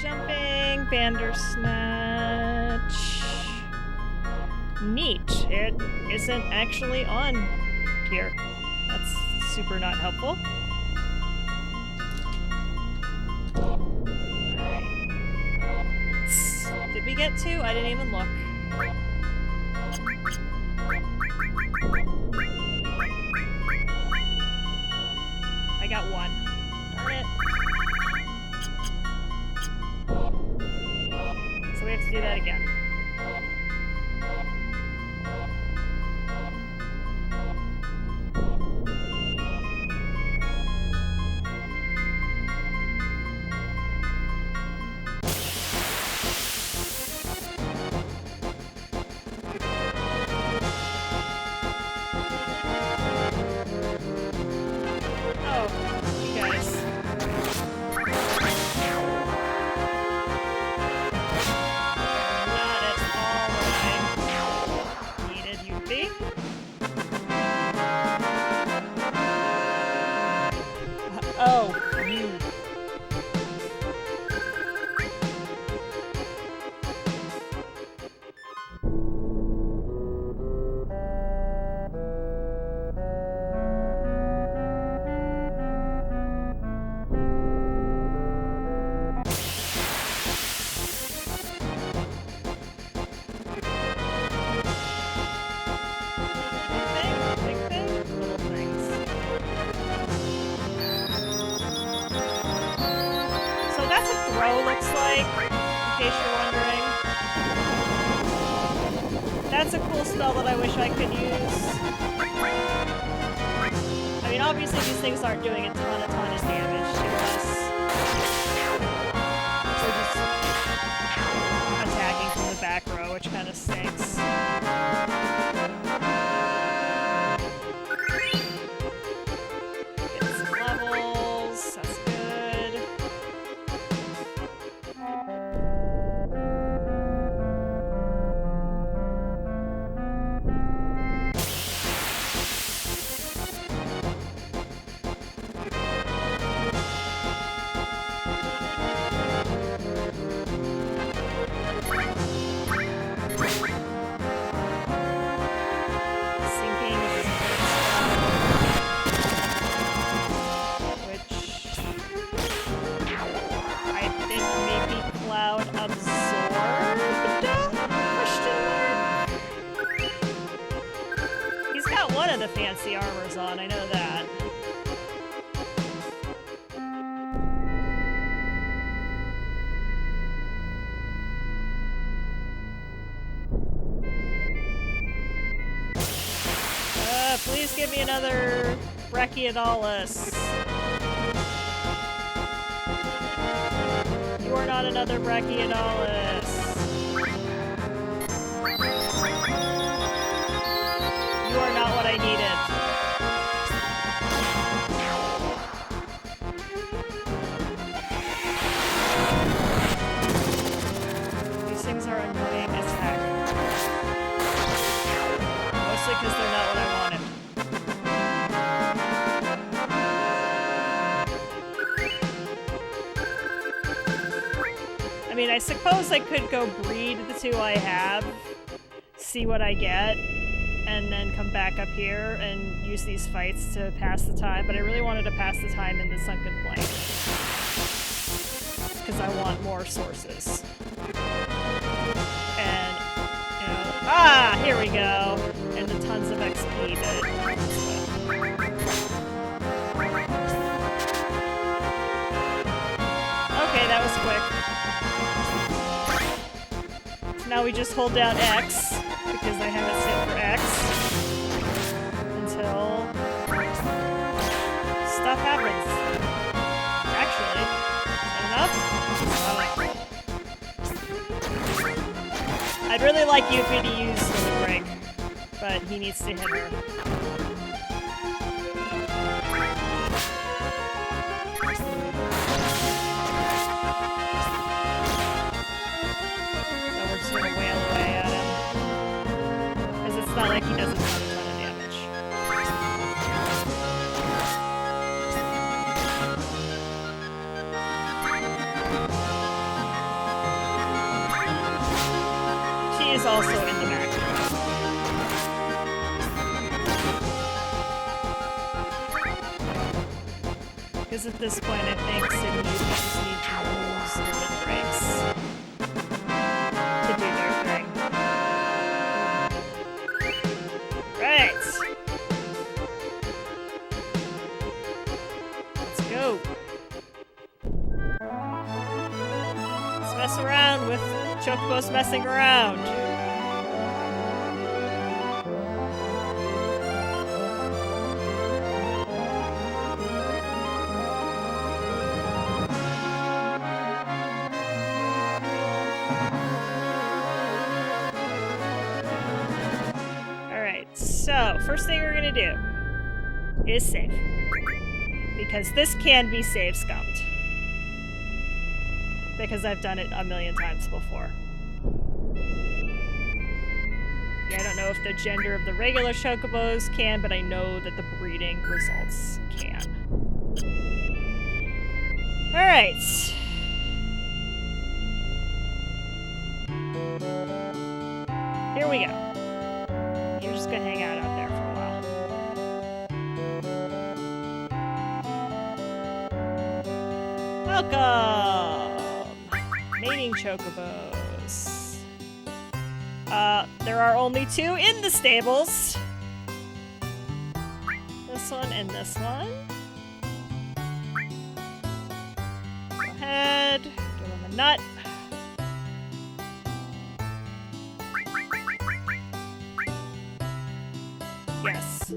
Jumping, Bandersnatch. Neat. It isn't actually on here. That's super not helpful. Did we get two? I didn't even look. I got one. Darn it. So we have to do that again. Oh, you. That's a cool spell that I wish I could use. I mean, obviously these things aren't doing a ton of damage to us. We're just attacking from the back row, which kind of stinks. Get some levels, that's good. The fancy armor's on, I know that. Please give me another Brachiodalis. You are not another Brachiodalis. You are not what I needed. These things are annoying as heck. Mostly because they're not what I wanted. I mean, I suppose I could go breed the two I have, see what I get, and then come back up here and use these fights to pass the time, but I really wanted to pass the time in the Sunken Plank. Because I want more sources. And, you know, here we go! And the tons of XP that it comes with. Okay, that was quick. Now we just hold down X, because I have it set for X, until stuff happens. Actually, is that enough? I'd really like Yuffie to use the break, but he needs to hit her. So we're just gonna wail away at him. It's not like he doesn't have a ton of damage. She is also in the back. Because at this point I think Sydney just need to use the breaks to do their thing. Right. Let's go. Let's mess around with Chocobo's messing around. So, first thing we're gonna do is save. Because this can be save scummed. Because I've done it a million times before. Yeah, I don't know if the gender of the regular chocobos can, but I know that the breeding results can. Alright. Here we go. You're just gonna hang out there for a while. Welcome! Mating chocobos. There are only 2 in the stables. This one and this one. Go ahead, give them a nut. Yes.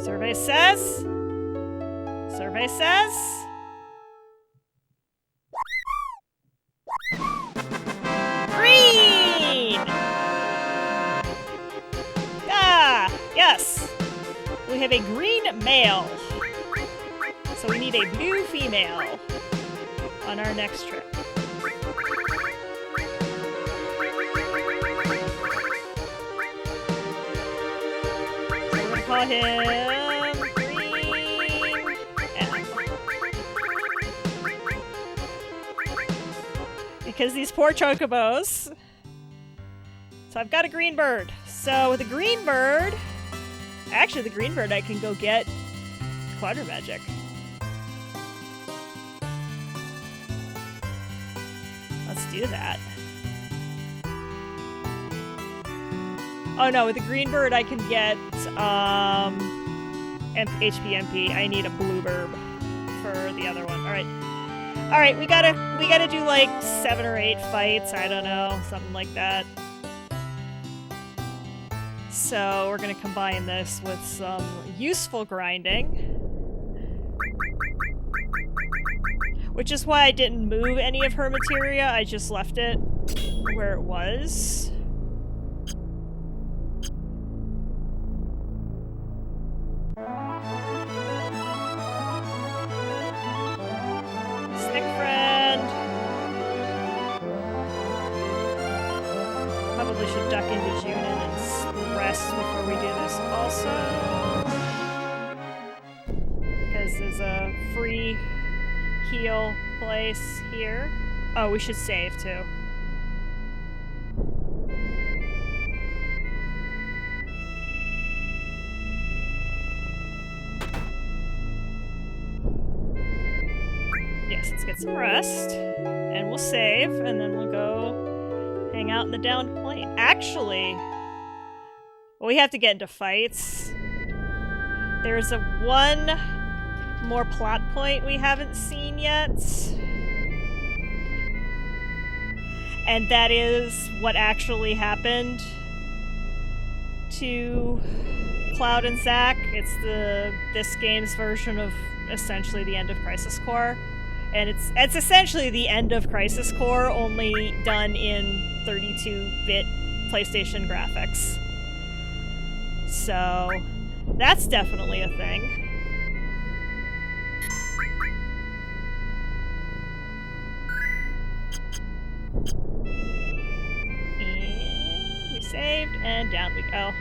Survey says. Survey says. Green! Ah, yes. We have a green male. So we need a blue female on our next trip. Call him Green M. Because these poor chocobos. So I've got a green bird. So with a green bird, actually the green bird I can go get Quadra Magic. Let's do that. Oh no, with the green bird I can get HP MP. I need a blue burb for the other one. Alright, we gotta do like 7 or 8 fights, I don't know, something like that. So we're gonna combine this with some useful grinding. Which is why I didn't move any of her materia, I just left it where it was. Probably should duck into Junin and rest before we do this also. Because there's a free heal place here. Oh, we should save too. Yes, let's get some rest. And we'll save, and then we'll go hang out in the downed plain. Actually, well, we have to get into fights. There's one more plot point we haven't seen yet. And that is what actually happened to Cloud and Zack. It's this game's version of essentially the end of Crisis Core. And it's essentially the end of Crisis Core, only done in 32-bit PlayStation graphics. So that's definitely a thing. And we saved, and down we go.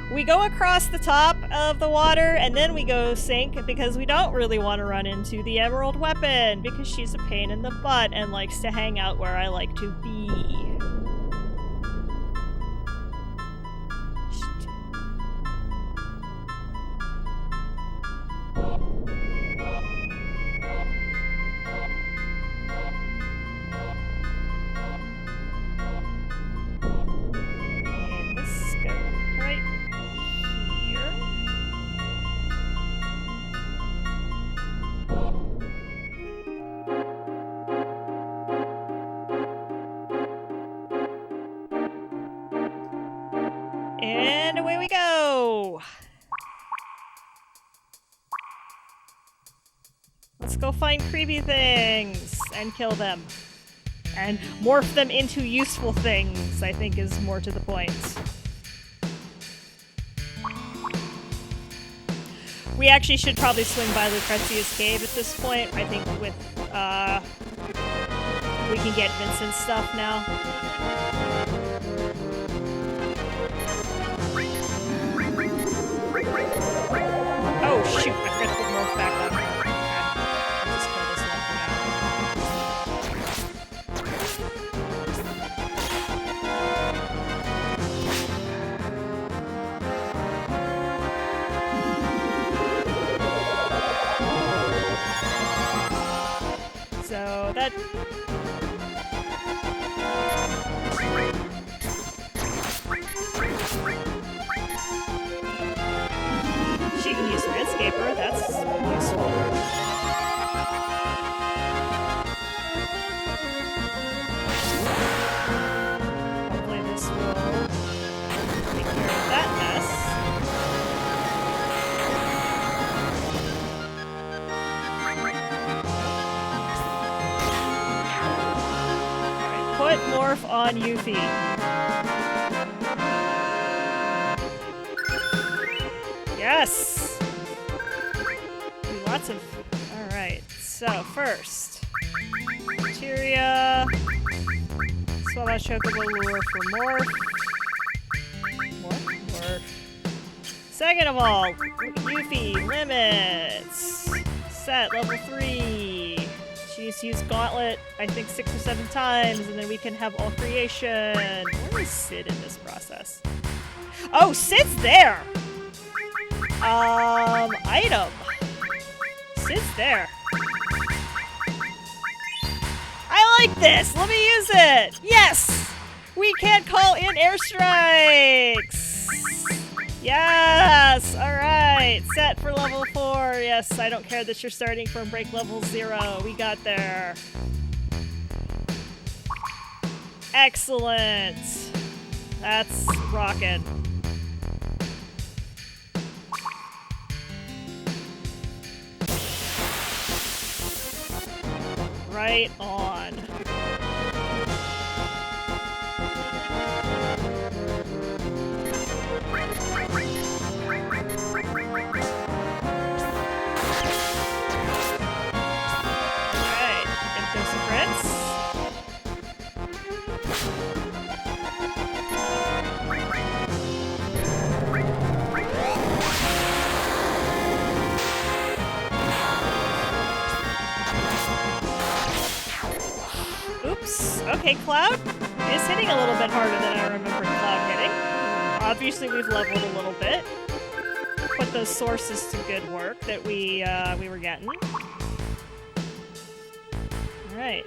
We go across the top of the water, and then we go sink because we don't really want to run into the Emerald Weapon because she's a pain in the butt and likes to hang out where I like to be. And this goes right here. And away we go! Let's go find creepy things and kill them. And morph them into useful things, I think is more to the point. We actually should probably swing by Lucrezia's cave at this point. I think with, we can get Vincent's stuff now. Oh shoot, I forgot to put more dead. She can use Landscaper, that's useful. Hopefully this will take care of that mess. Alright, put Morph on Yuffie. Yes! Do lots of... Alright, so first. Materia. Swallow Chocobo Lure for Morph. Morph. Second of all, Yuffie, limits. Set, level 3. She needs to use Gauntlet, I think 6 or 7 times, and then we can have all creation. Where is Sid in this process? Oh, Sid's there! Item. Sid's there. I like this! Let me use it! Yes! We can call in airstrikes! Yes! Alright, set for level 4. Yes, I don't care that you're starting from break level 0. We got there. Excellent! That's rockin'. Right on. Alright, get those crits. Oops. Okay, Cloud is hitting a little bit harder than I remember Cloud hitting. Obviously, we've leveled a little bit. Put those sources to good work that we were getting. Alright.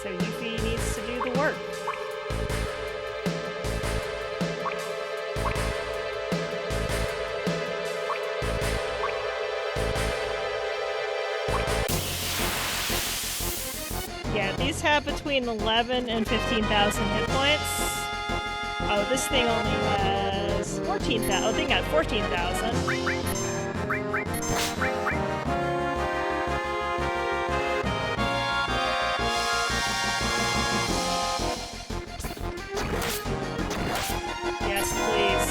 So Yuffie needs to do the work. Yeah, these have between 11 and 15,000 hit points. Oh, this thing only has 14,000. Oh, they got 14,000. Yes, please.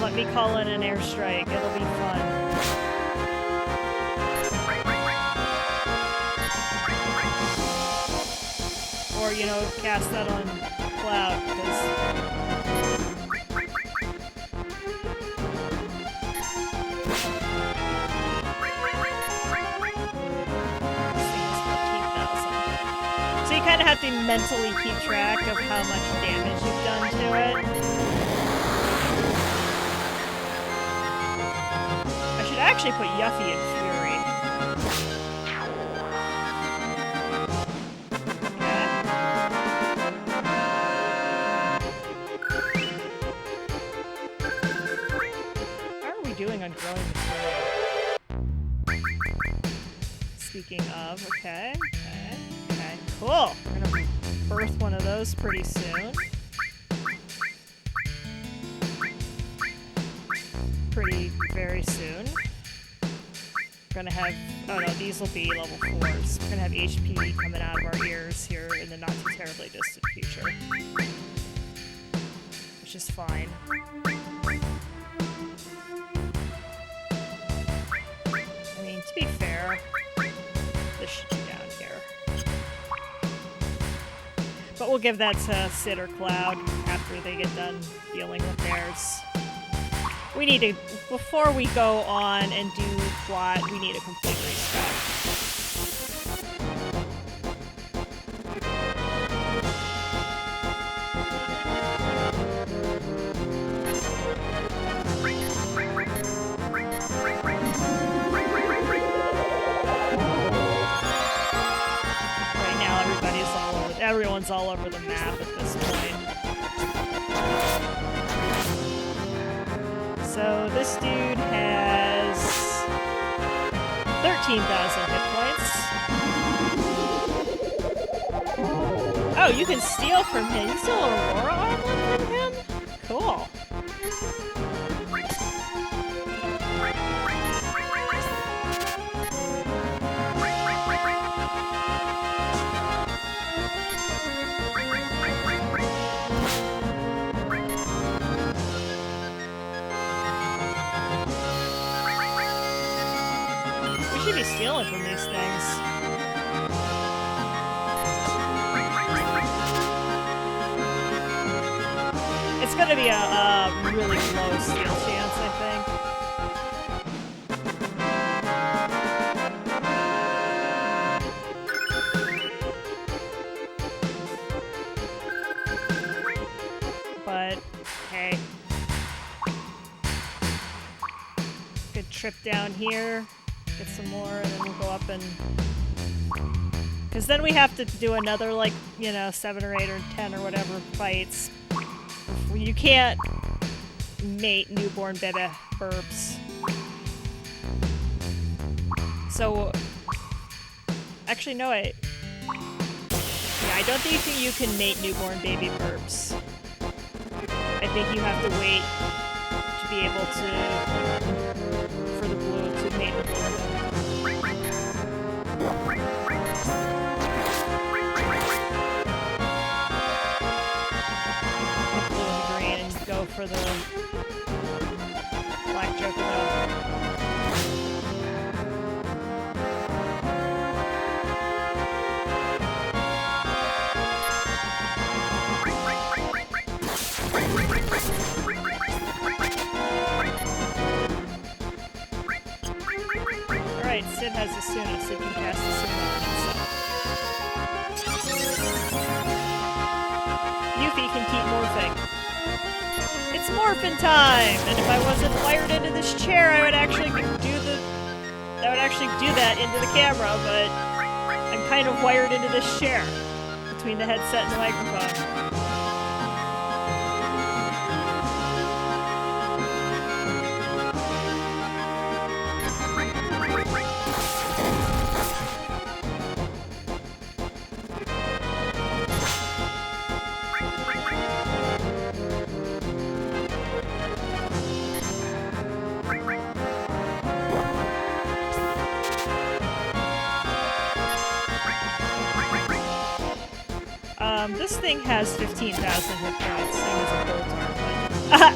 Let me call in an airstrike. It'll be fun. Or, you know, cast that on Cloud, because... So you kind of have to mentally keep track of how much damage you've done to it. I should actually put Yuffie in Fury. Doing on growing material. Speaking of, okay, cool. We're gonna birth one of those pretty soon. Very soon. We're gonna have, oh no, these will be level 4s. We're gonna have HP coming out of our ears here in the not too terribly distant future. Which is fine. To be fair, this should be down here. But we'll give that to Sid or Cloud after they get done dealing with theirs. We need to, before we go on and do plot, we need a complete reset. one's all over the map at this point. So this dude has 13,000 hit points. Oh, you can steal from him. You steal Aurora armlet from him? Cool. We should be stealing from these things. It's gonna be a really low steal chance, I think. But, hey. Good trip down here. Get some more, and then we'll go up and... Because then we have to do another, like, you know, 7 or 8 or 10 or whatever fights. You can't mate newborn baby Birbs. So... Actually, no, yeah, I don't think you can mate newborn baby Birbs. I think you have to wait to be able to... for the blue to mate the blue. Go for the black joker though. Alright, Sid has Asuna. Sid can cast Asuna on himself. Yuffie can keep morphing. It's morphin' time! And if I wasn't wired into this chair, I would actually do that into the camera, but I'm kind of wired into this chair between the headset and the microphone. This thing has 15,000 hit points, same as a gold armlet.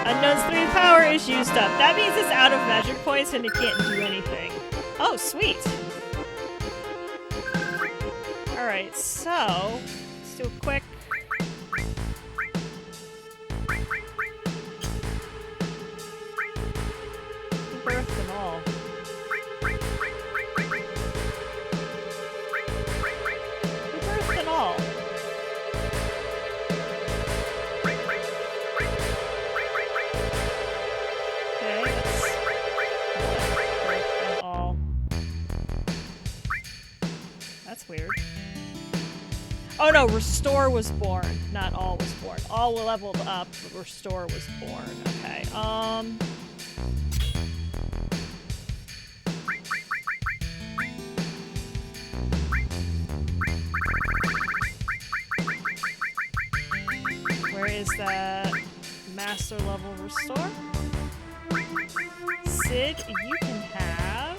Unknown's 3 power is used up. That means it's out of magic points and it can't do anything. Oh, sweet! Alright, so... let's do a quick... birth and all. Weird. Oh no, Restore was born, not All was born. All leveled up, but Restore was born. Okay, where is that master level Restore? Sid, you can have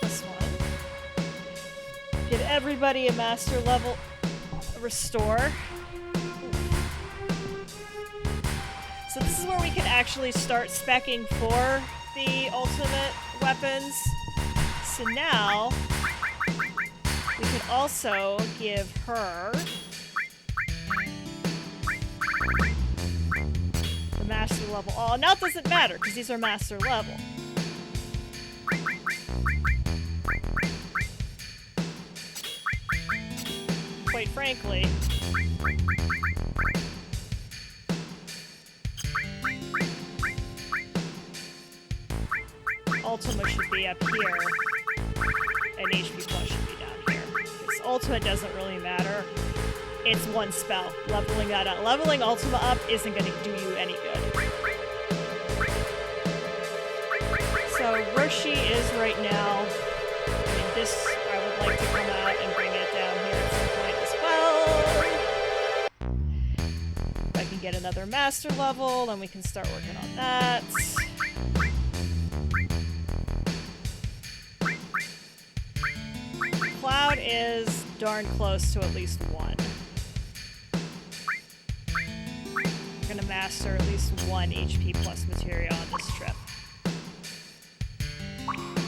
this one. Give everybody a master level Restore. So this is where we can actually start speccing for the ultimate weapons. So now we can also give her the master level. Oh, now it doesn't matter because these are master level. Quite frankly, Ultima should be up here, and HP Plus should be down here. Ultimate doesn't really matter. It's one spell. Leveling that up. Leveling Ultima up isn't going to do you any good. So where she is right now, I mean, this I would like to come out and bring it down here at some point as well. If I can get another master level, then we can start working on that. Cloud is darn close to at least 1. We're gonna master at least 1 HP plus materia on this trip.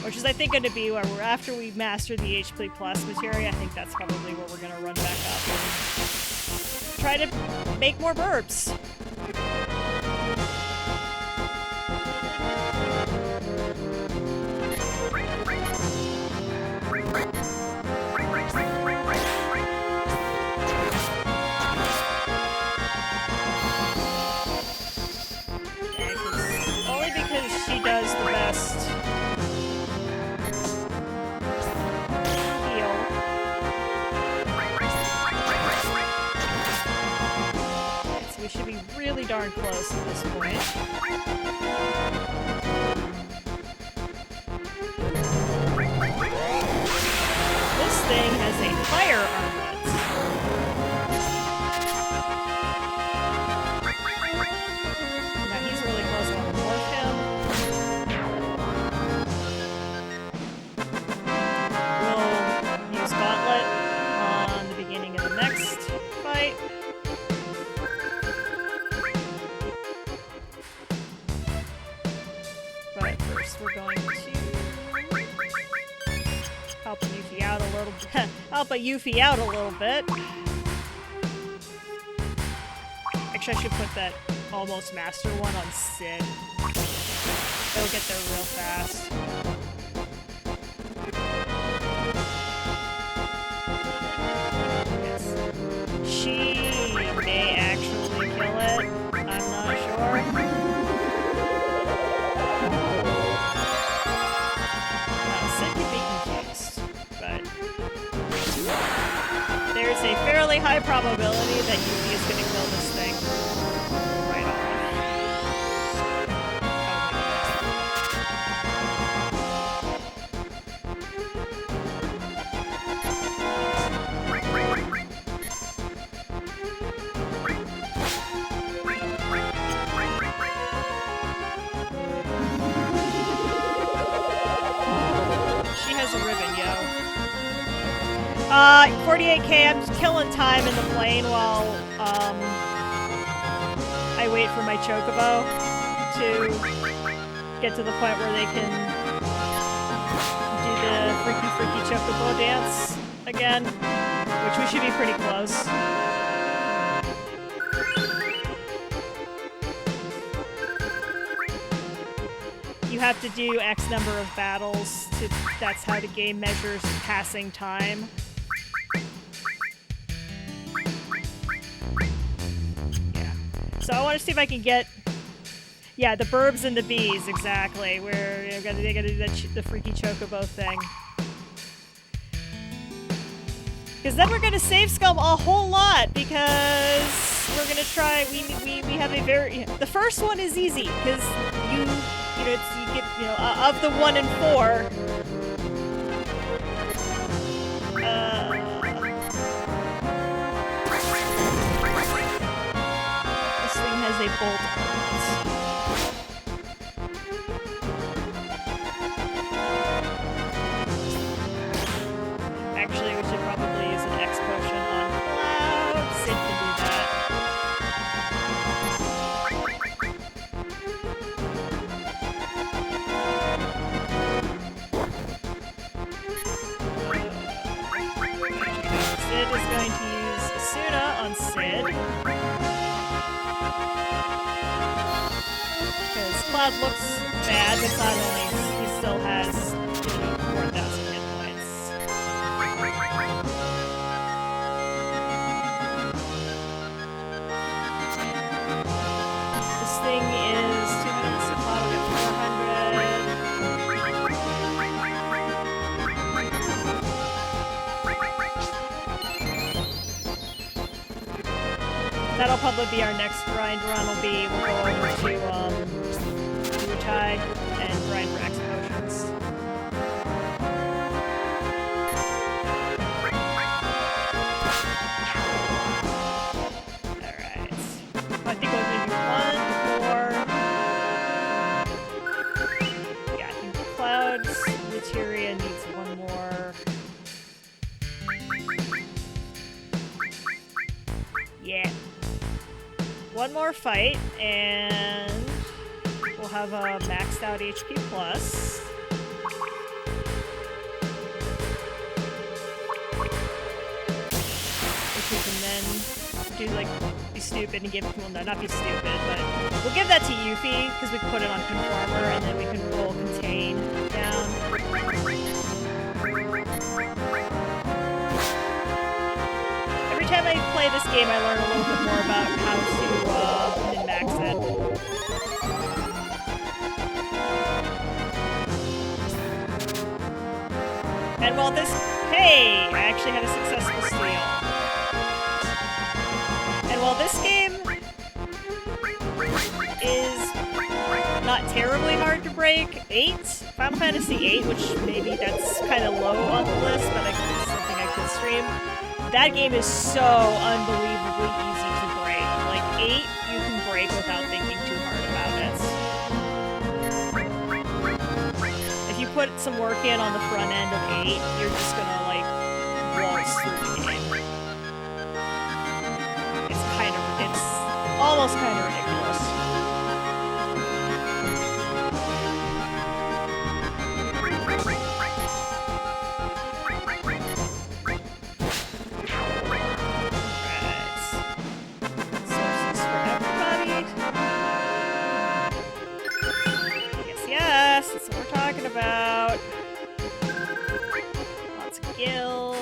Which is, I think, going to be where we're, after we master the HP plus materia, I think that's probably where we're going to run back up and try to make more Birbs. Only because she does the best. We should be really darn close at this point. This thing has a fire armlet. Now he's really close. I want to morph him. We'll use Gauntlet on the beginning of the next fight. But first we're going to help a Yuffie out a little bit. Help a Yuffie out a little bit. Actually, I should put that almost master one on Sid. It'll get there real fast. Yes. She may actually kill it. I'm not sure. There's a fairly high probability that Yuffie is going to kill this thing right off. She has a ribbon, yo. 48k, I'm just killing time in the plane while, I wait for my Chocobo to get to the point where they can do the freaky Chocobo dance again, which we should be pretty close. You have to do X number of battles to, that's how the game measures passing time. So I want to see if I can get, yeah, the Birbs and the bees, exactly, where they gotta do the freaky Chocobo thing. Because then we're gonna save scum a whole lot, because we're gonna try, we have a very, the first one is easy, because you get, of the 1 and 4, has a bolt on it. Actually, we should probably use an X potion on Cloud. Sid can do that. Sid is going to use Asuna on Sid. Cloud looks bad, but Cloud he still has 4,000 hit points. This thing is 200, so Cloud will get 400. That'll probably be our next grind run. We'll go over to Mutai and grind for X potions. Alright. I think we're gonna do one more. Yeah, I think Clouds, Materia needs one more. Yeah. One more fight, and we'll have a maxed out HP plus. Which we can then do, like, be stupid and give, well, no, not be stupid, but we'll give that to Yuffie, because we can put it on Conformer, and then we can roll Contain down. Every time I play this game, I learn a little bit more about how to min-max it. And while this... Hey! I actually had a successful steal. And while this game is not terribly hard to break, Final Fantasy VIII, which maybe that's kind of low on the list, but it's something I could stream. That game is so unbelievably easy to break. Like, 8 you can break without thinking too hard about it. If you put some work in on the front end of 8, you're just gonna, like, waltz through the game. It's almost kind of ridiculous. That's what we're talking about. Lots of gil.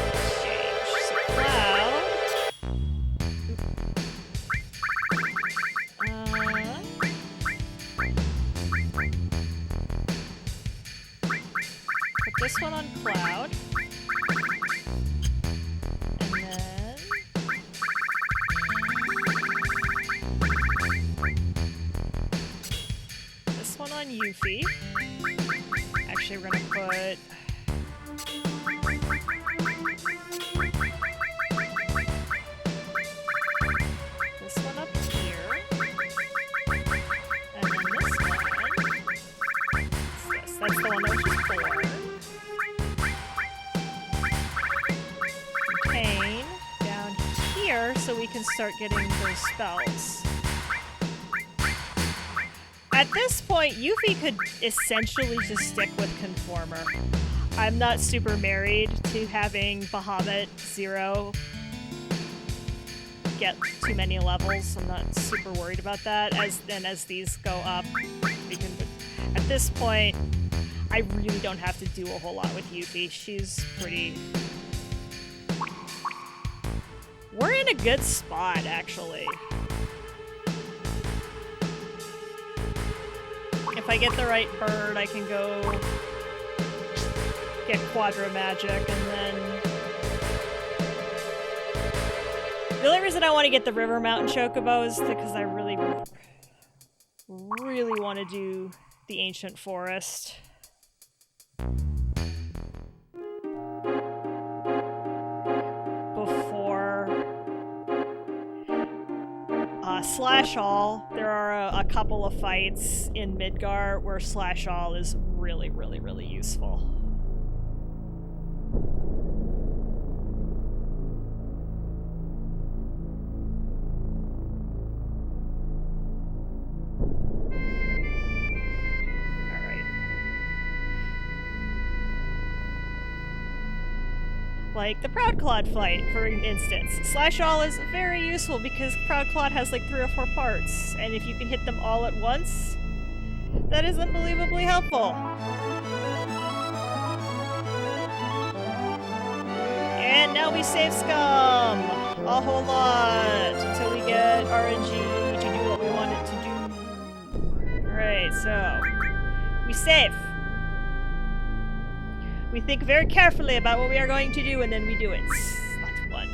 Exchange. So Cloud. Put this one on Cloud. Yuffie. Actually, we're gonna put this one up here, and then this one. That's the one that was just 4. Contain down here, so we can start getting those spells. At this point, Yuffie could essentially just stick with Conformer. I'm not super married to having Bahamut 0 get too many levels. I'm not super worried about that. As these go up, we can. At this point, I really don't have to do a whole lot with Yuffie. She's pretty. We're in a good spot, actually. If I get the right bird, I can go get Quadra Magic, and then... The only reason I want to get the River Mountain Chocobo is because I really want to do the Ancient Forest. Slash All, there are a couple of fights in Midgar where Slash All is really, really, really useful. Like the Proud Claude fight, for instance. Slash All is very useful because Proud Claude has like 3 or 4 parts, and if you can hit them all at once, that is unbelievably helpful. And now we save Scum! A whole lot! Until we get RNG to do what we want it to do. Alright, so... we save. We think very carefully about what we are going to do, and then we do it. Slot 1.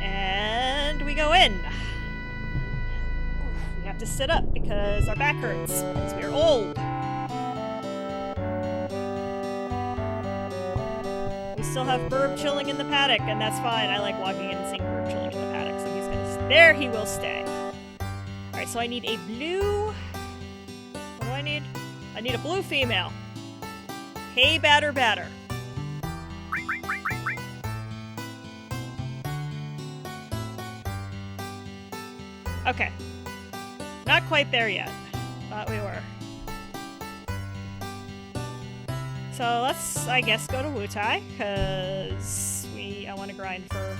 And we go in. We have to sit up because our back hurts, because we are old. We still have Burb chilling in the paddock, and that's fine. I like walking in and seeing Burb chilling in the paddock, so he's gonna... There he will stay. Alright, so I need a blue... What do I need? I need a blue female. Hey, batter, batter. Okay. Not quite there yet. Thought we were. So let's, I guess, go to Wutai, because I want to grind for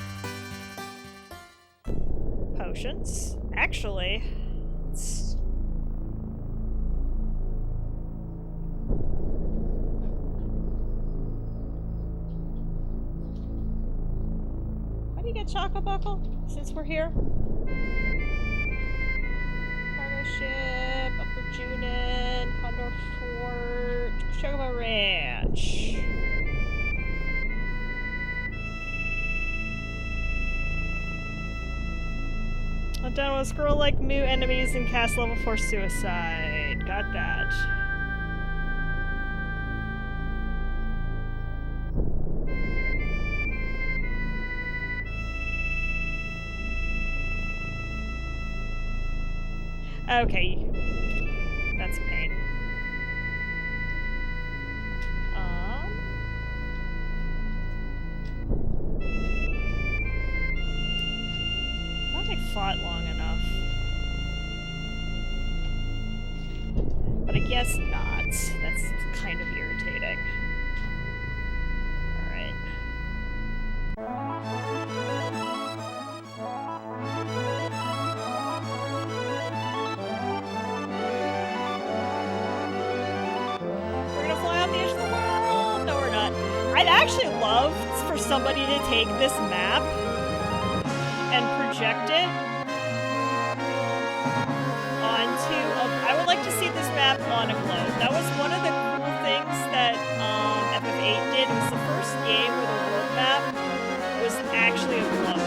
potions. Actually, how do you get Chocobuckle since we're here? Cargo ship, Upper Junin, Condor Fort, Chocobo Ranch. I'm done with squirrel-like moo enemies and cast level 4 suicide. Got that. Okay. That's a pain. I don't think I fought long enough. But I guess not. That's kind of irritating. Alright. I'd actually love for somebody to take this map and project it onto I would like to see this map on a globe. That was one of the cool things that FF7 did. It was the first game where the world map was actually a globe.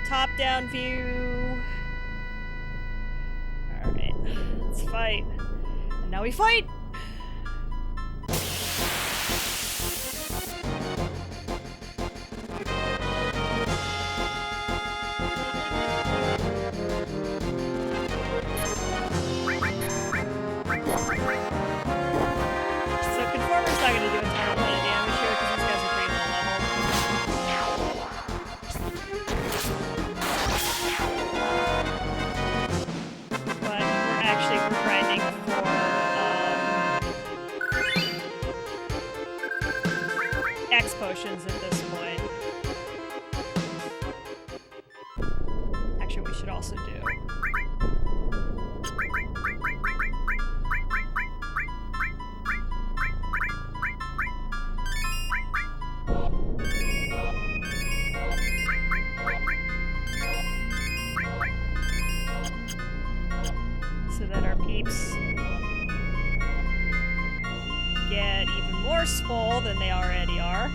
Top-down view. Alright, let's fight. And now we fight! So Conformer's not gonna do a ton of damage here because these guys are pretty low level. We're grinding for X potions at this point. Actually, we should also do. So that our peeps get even more swole than they already are.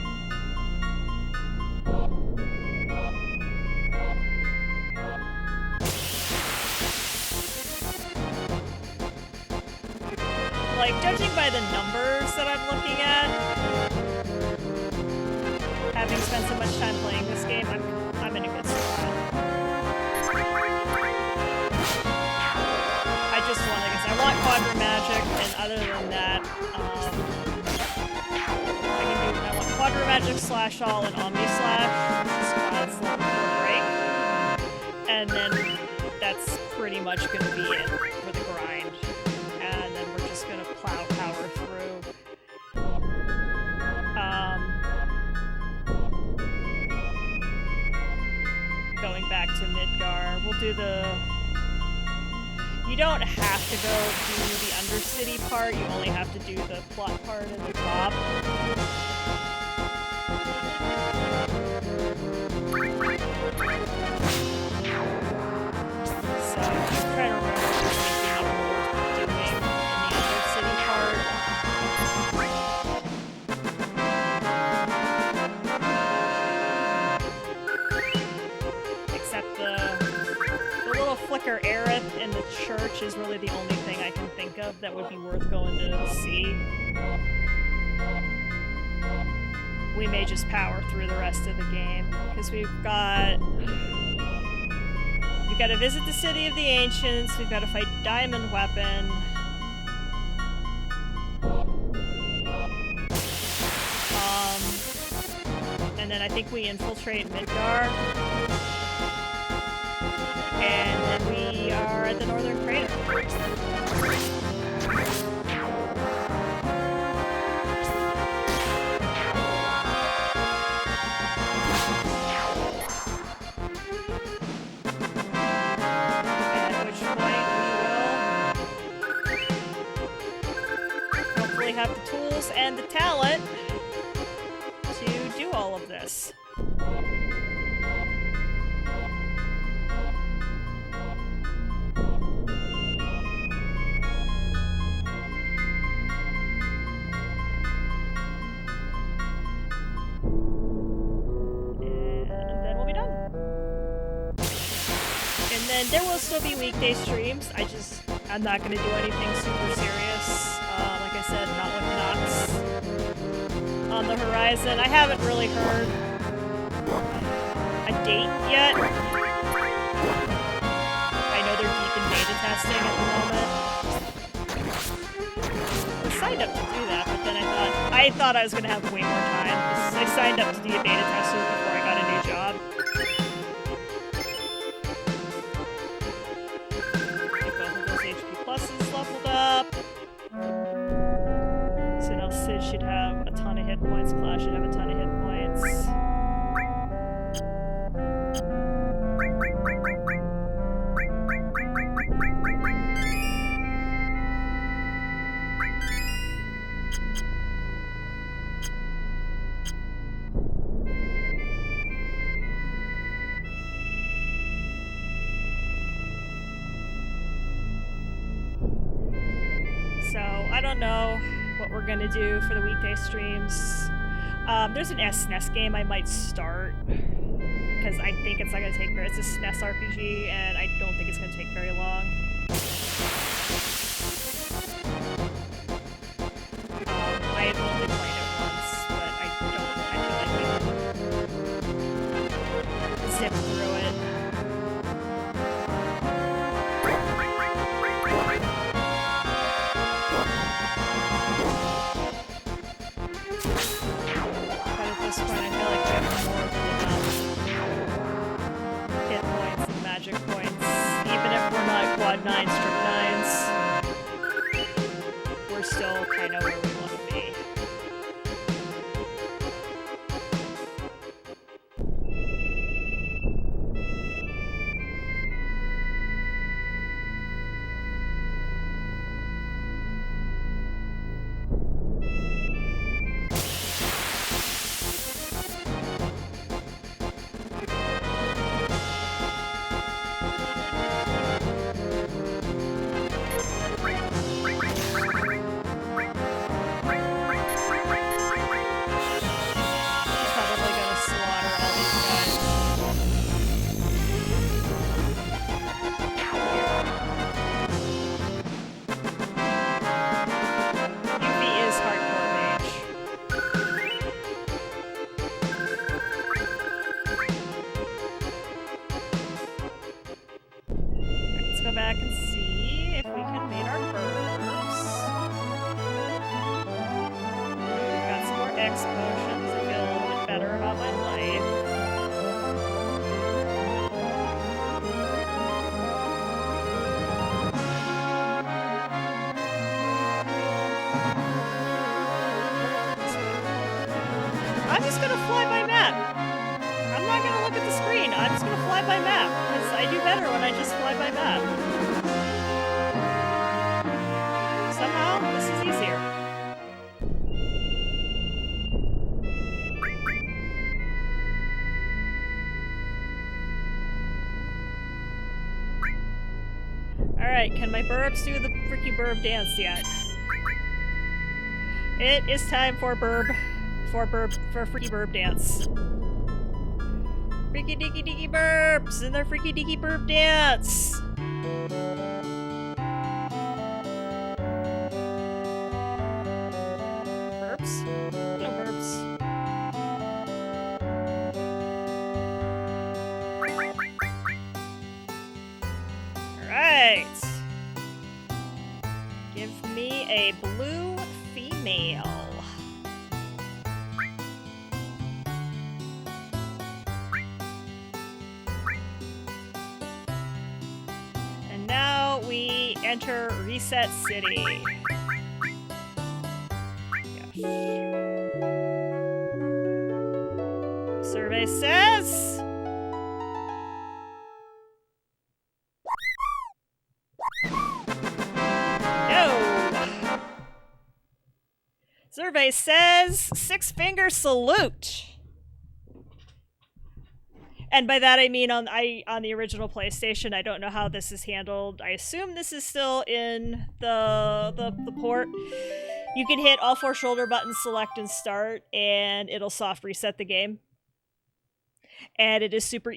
Like, judging by the numbers that I'm looking at, having spent so much time playing this game, I'm in a good spot. I just want, like I said, I want Quadra Magic, and other than that, I want Quadra Magic, Slash All, and Omni Slash. That's the break. And then that's pretty much going to be it for the grind. And then we're just going to plow power through. Going back to Midgar, we'll do the... You don't have to go do the Undercity part, you only have to do the plot part at the top. So, I'm trying to remember if there's anything even worth doing in the Undercity part. Except the little flicker Aerith in the church is really the only thing I can think of that would be worth going to see. We may just power through the rest of the game, because we've got to visit the City of the Ancients, we've got to fight Diamond Weapon. And then I think we infiltrate Midgar. And then we are at the Northern Crater. At which point we will hopefully have the tools and the talent to do all of this. And there will still be weekday streams. I'm not going to do anything super serious. Like I said, not with Knox on the horizon. I haven't really heard a date yet. I know they're deep in beta testing at the moment. I signed up to do that, but then I thought I was going to have way more time. I signed up to be a beta tester before I got a new job. Leveled up. So now Sid should have a ton of hit points, Clash should have a ton of hit points. I don't know what we're gonna do for the weekday streams. There's an SNES game I might start, because I think it's not gonna take very. It's a SNES RPG, and I don't think it's gonna take very long. I've only played it once, but I feel like we can zip through it. Points. Even if we're not quad 9s, strip 9s, we're still kind of where we want to be. Back and see if we can beat our Birbs. We've got some more X potions. I feel a little bit better about my life. I'm just gonna fly by map. I'm not gonna look at the screen. I'm just gonna fly by map, because I do better when I just fly by map. Alright, can my Birbs do the freaky Burb dance yet? It is time for freaky Burb dance. Freaky deaky deaky Birbs and their freaky deaky Burb dance! Birbs? No Birbs. Alright. Give me a blue female. And now we enter Reset City. Yes. Survey says... Survey says 6-finger salute. And by that I mean on the original PlayStation. I don't know how this is handled. I assume this is still in the port. You can hit all 4 shoulder buttons, select and start, and it'll soft reset the game. And it is super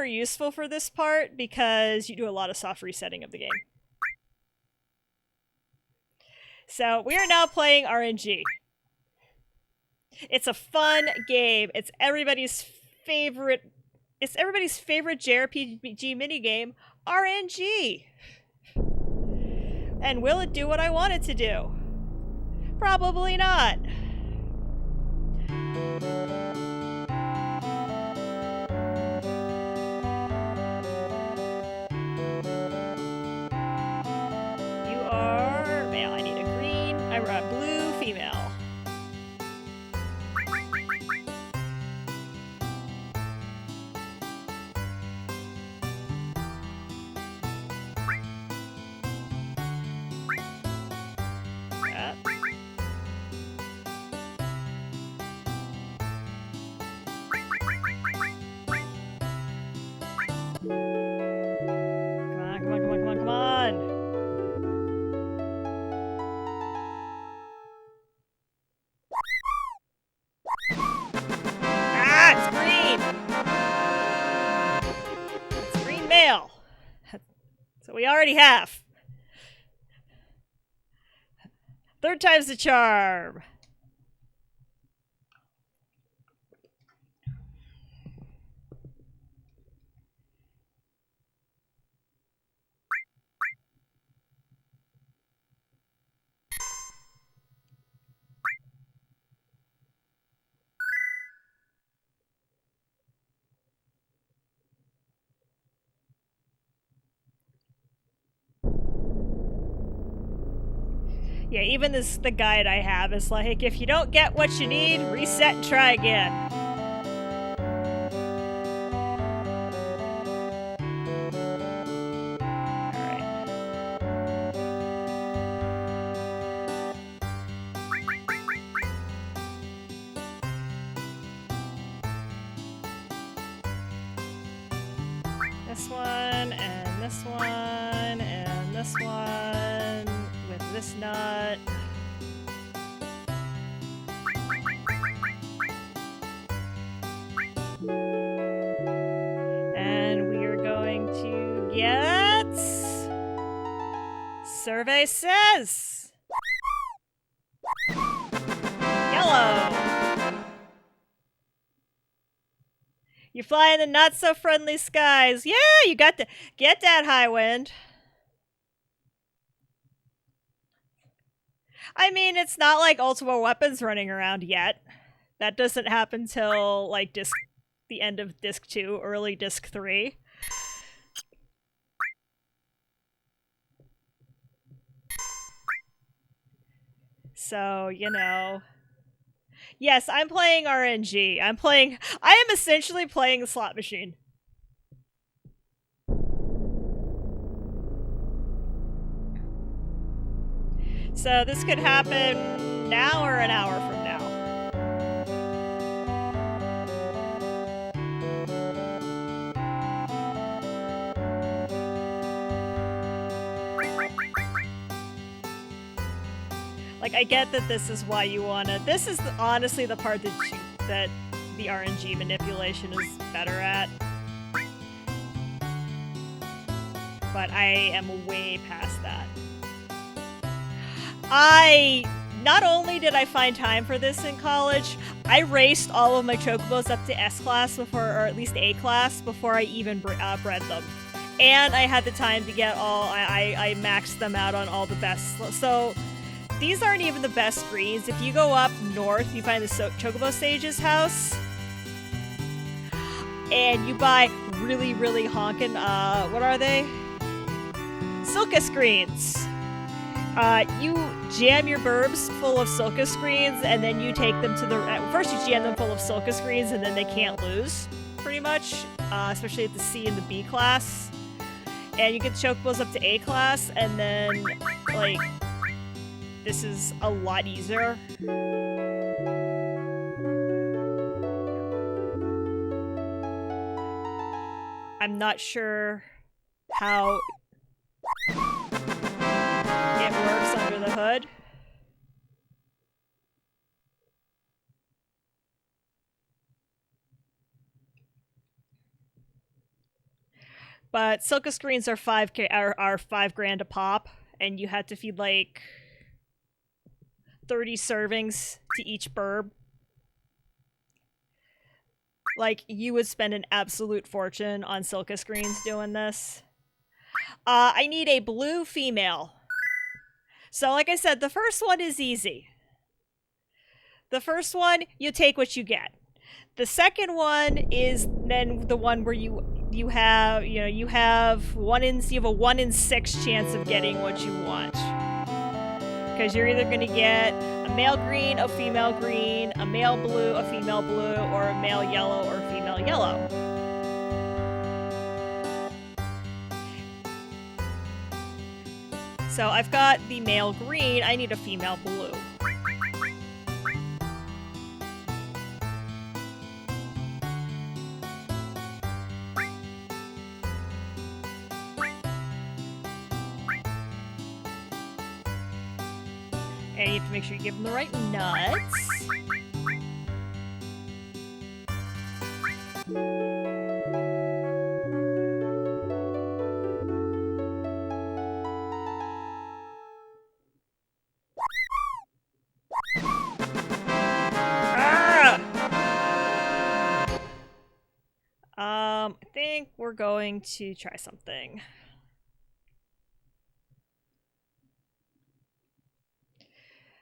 useful for this part because you do a lot of soft resetting of the game. So we are now playing RNG. It's a fun game. It's everybody's favorite. It's everybody's favorite JRPG minigame, RNG. And will it do what I want it to do? Probably not. Blue female. Yeah. Come on. So we already have. Third time's the charm. Yeah, even the guide I have is like, if you don't get what you need, reset and try again. Alright. This one, and this one, and this one. This nut. And we are going to get... Survey says... Yellow! You fly in the not-so-friendly skies. Yeah, you got to get that high wind. I mean, it's not like Ultima Weapons running around yet. That doesn't happen till, like, the end of Disc 2, early Disc 3. So, you know... Yes, I'm playing RNG. I am essentially playing a slot machine. So this could happen now or an hour from now. Like, I get that this is why you wanna... This is honestly the part that the RNG manipulation is better at. But I am way past that. Not only did I find time for this in college, I raced all of my chocobos up to S class before, or at least A class, before I even bred them. And I had the time to get I maxed them out on all the best. So these aren't even the best breeds. If you go up north, you find the Chocobo Sage's house. And you buy really, really honkin', what are they? Silka screens. You jam your Birbs full of Silka screens, and then you take them to the... First you jam them full of Silka screens, and then they can't lose, pretty much. Especially at the C and the B class. And you get the Chocobos up to A class, and then, like, this is a lot easier. I'm not sure how it works under the hood. But Silka screens are $5 grand a pop, and you have to feed like 30 servings to each Birb. Like, you would spend an absolute fortune on Silka screens doing this. I need a blue female. So like I said, the first one is easy. The first one, you take what you get. The second one is then the one where you have a 1 in 6 chance of getting what you want. Because you're either going to get a male green, a female green, a male blue, a female blue, or a male yellow or a female yellow. So I've got the male green, I need a female blue. And you have to make sure you give them the right nuts. I think we're going to try something.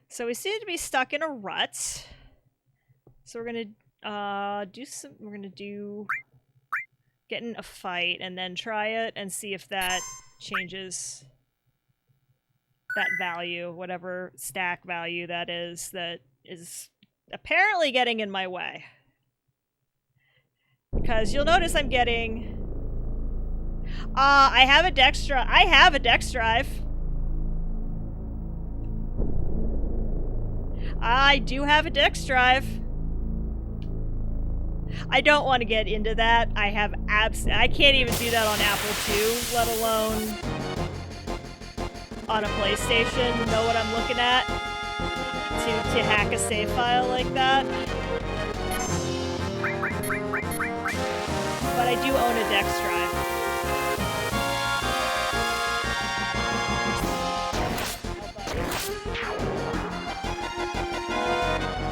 So we seem to be stuck in a rut. So we're gonna get in a fight and then try it and see if that changes that value, whatever stack value that is apparently getting in my way. Because you'll notice I'm getting... I have a dex drive. I do have a dex drive. I don't want to get into that. I can't even do that on Apple II, let alone on a PlayStation. Know what I'm looking at? To hack a save file like that. But I do own a dex drive.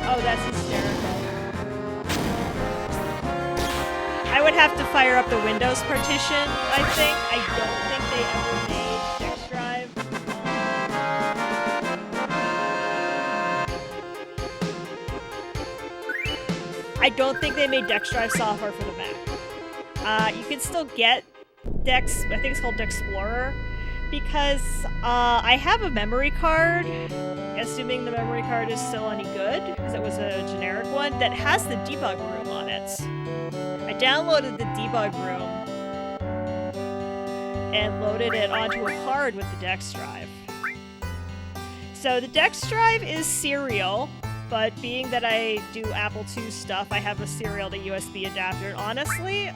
Oh, that's hysterical. I would have to fire up the Windows partition, I think. I don't think they ever made dex drive. I don't think they made dex drive software for the Mac. You can still get Dex, I think it's called Dexplorer, because I have a memory card, assuming the memory card is still any good, because it was a generic one, that has the debug room on it. I downloaded the debug room and loaded it onto a card with the Dex drive. So the Dex drive is serial, but being that I do Apple II stuff, I have a serial to USB adapter. And honestly,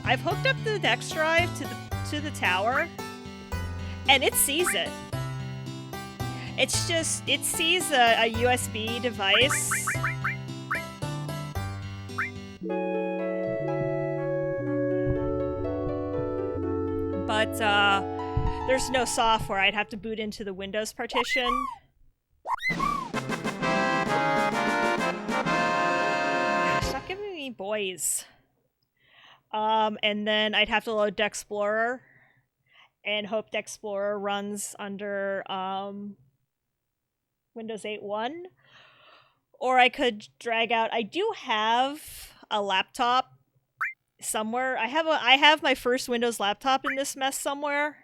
I've hooked up the Dex drive to the tower, and it sees it. It's just, it sees a USB device. But there's no software. I'd have to boot into the Windows partition. Stop giving me boys. And then I'd have to load Dexplorer and hope Dexplorer runs under Windows 8.1. Or I could drag out, I do have a laptop somewhere. I have my first Windows laptop in this mess somewhere,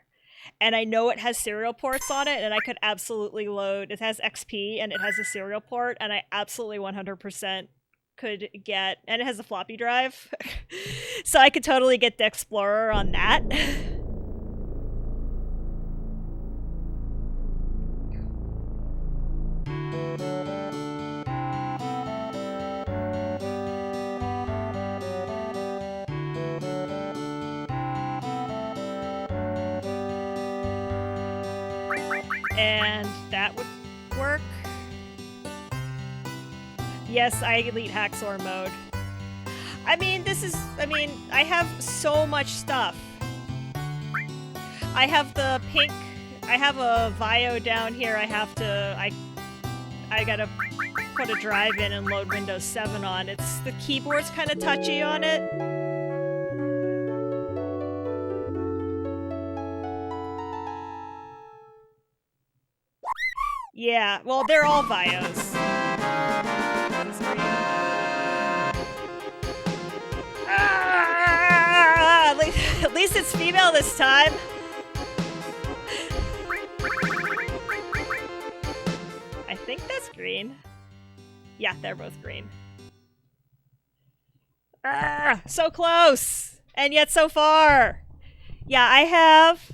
and I know it has serial ports on it, and I could absolutely load, it has XP and it has a serial port, and I absolutely 100% could get, and it has a floppy drive, so I could totally get the Explorer on that. And that would work. Yes, I elite Haxor mode. I mean, I have so much stuff. I have the pink, I have a Vio down here. I gotta put a drive in and load Windows 7 on. The keyboard's kind of touchy on it. Yeah, well, they're all Vios. At least it's female this time. I think that's green. Yeah, they're both green. So close! And yet so far! Yeah, I have...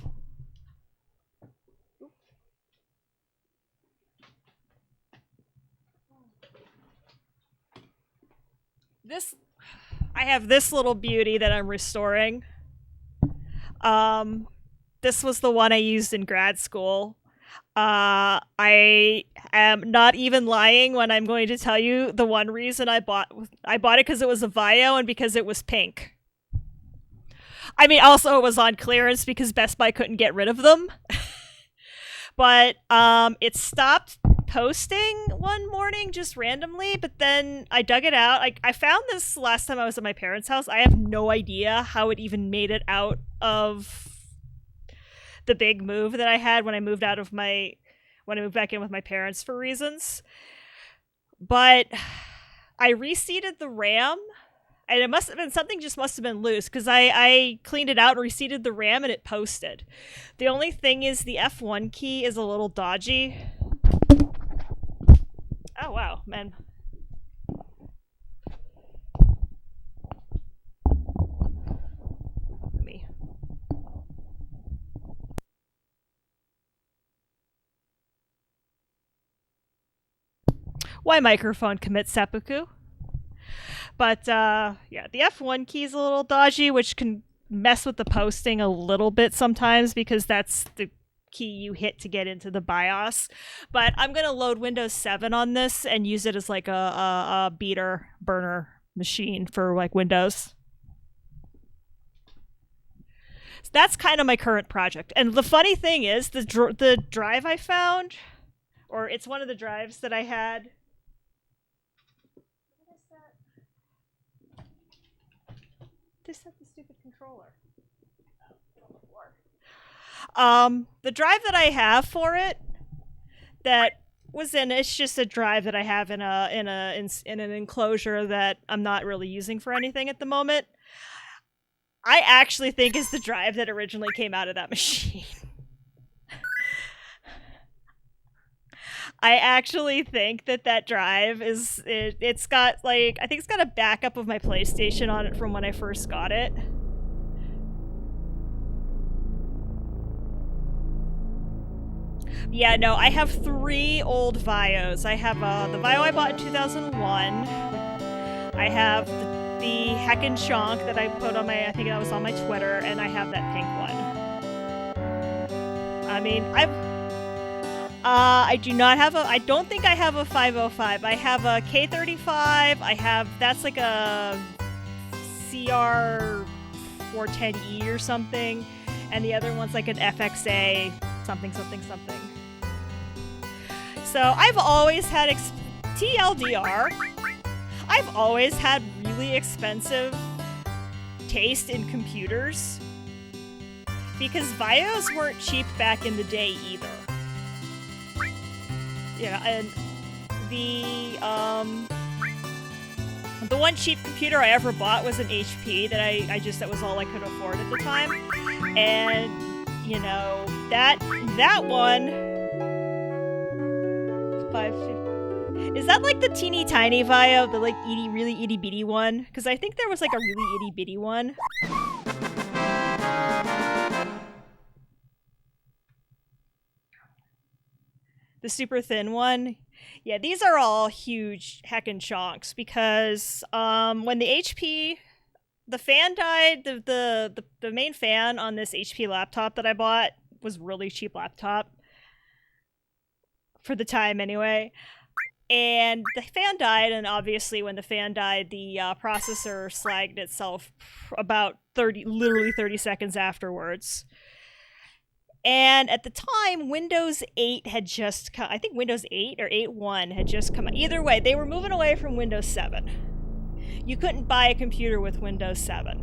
I have this little beauty that I'm restoring. This was the one I used in grad school. I am not even lying when I'm going to tell you the one reason I bought it because it was a Vio and because it was pink. I mean, also it was on clearance because Best Buy couldn't get rid of them. But it stopped posting one morning just randomly, but then I dug it out. I found this last time I was at my parents' house. I have no idea how it even made it out of the big move that I had when I moved back in with my parents for reasons. But I reseated the RAM, and it must have been something just must have been loose because I cleaned it out and reseated the RAM and it posted. The only thing is the F1 key is a little dodgy. Oh wow, man. Me. Why microphone commit seppuku? But yeah, the F1 key is a little dodgy, which can mess with the posting a little bit sometimes because that's the key you hit to get into the BIOS. But I'm going to load Windows 7 on this and use it as like a burner machine for like Windows. So that's kind of my current project. And the funny thing is, the drive I found, or it's one of the drives that I had. They set the stupid controller. The drive that I have for it, that was it's just a drive that I have in an enclosure that I'm not really using for anything at the moment. I actually think is the drive that originally came out of that machine. I actually think that drive it's got like, I think it's got a backup of my PlayStation on it from when I first got it. Yeah, no, I have 3 old Vios. I have the Vio I bought in 2001. I have the Heckin' Chonk that I put on I think that was on my Twitter, and I have that pink one. I mean, I do not have a, I don't think I have a 505. I have a K35. I have, that's like a CR 410E or something. And the other one's like an FXA something. So I've always had, TLDR, I've always had really expensive taste in computers. Because Vios weren't cheap back in the day either. Yeah, and the one cheap computer I ever bought was an HP that was all I could afford at the time. And, you know, that one, 550. Is that like the teeny tiny Vio, the like really itty bitty one? Because I think there was like a really itty bitty one. The super thin one. Yeah, these are all huge heckin' chunks because when the HP, the fan died, the main fan on this HP laptop that I bought was really cheap laptop for the time anyway. And the fan died, and obviously when the fan died, the processor slagged itself about literally 30 seconds afterwards. And at the time, Windows 8 had just come. I think Windows 8 or 8.1 had just come out. Either way, they were moving away from Windows 7. You couldn't buy a computer with Windows 7.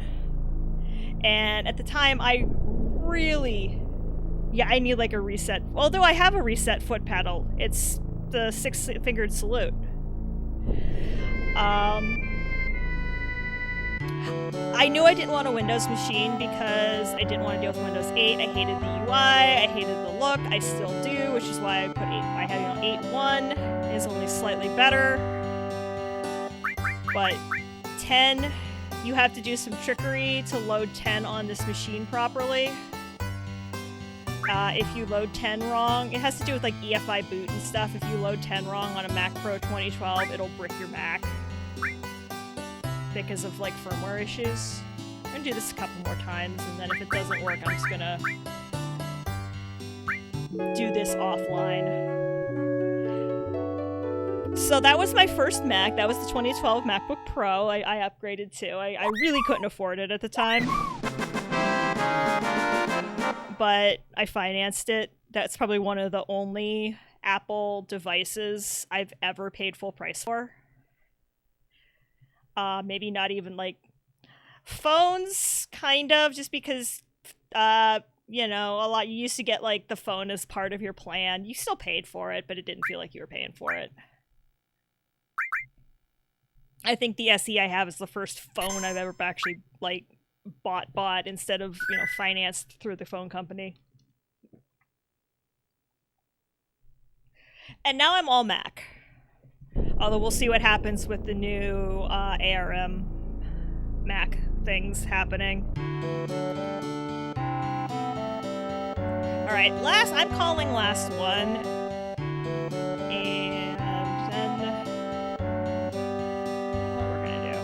And at the time, I need like a reset. Although I have a reset foot pedal. It's the 6-fingered salute. I knew I didn't want a Windows machine because I didn't want to deal with Windows 8. I hated the UI, I hated the look, I still do, which is why I put 8. I have 8.1 is only slightly better. But 10, you have to do some trickery to load 10 on this machine properly. If you load 10 wrong, it has to do with like EFI boot and stuff. If you load 10 wrong on a Mac Pro 2012, it'll brick your Mac. Because of like firmware issues. I'm gonna do this a couple more times, and then if it doesn't work, I'm just gonna do this offline. So that was my first Mac. That was the 2012 MacBook Pro I upgraded to. I really couldn't afford it at the time. But I financed it. That's probably one of the only Apple devices I've ever paid full price for. Maybe not even like phones, kind of, just because, you know, you used to get like the phone as part of your plan. You still paid for it, but it didn't feel like you were paying for it. I think the SE I have is the first phone I've ever actually like bought instead of, you know, financed through the phone company. And now I'm all Mac. Although we'll see what happens with the new ARM Mac things happening. Alright, I'm calling last one. And then what we're gonna do.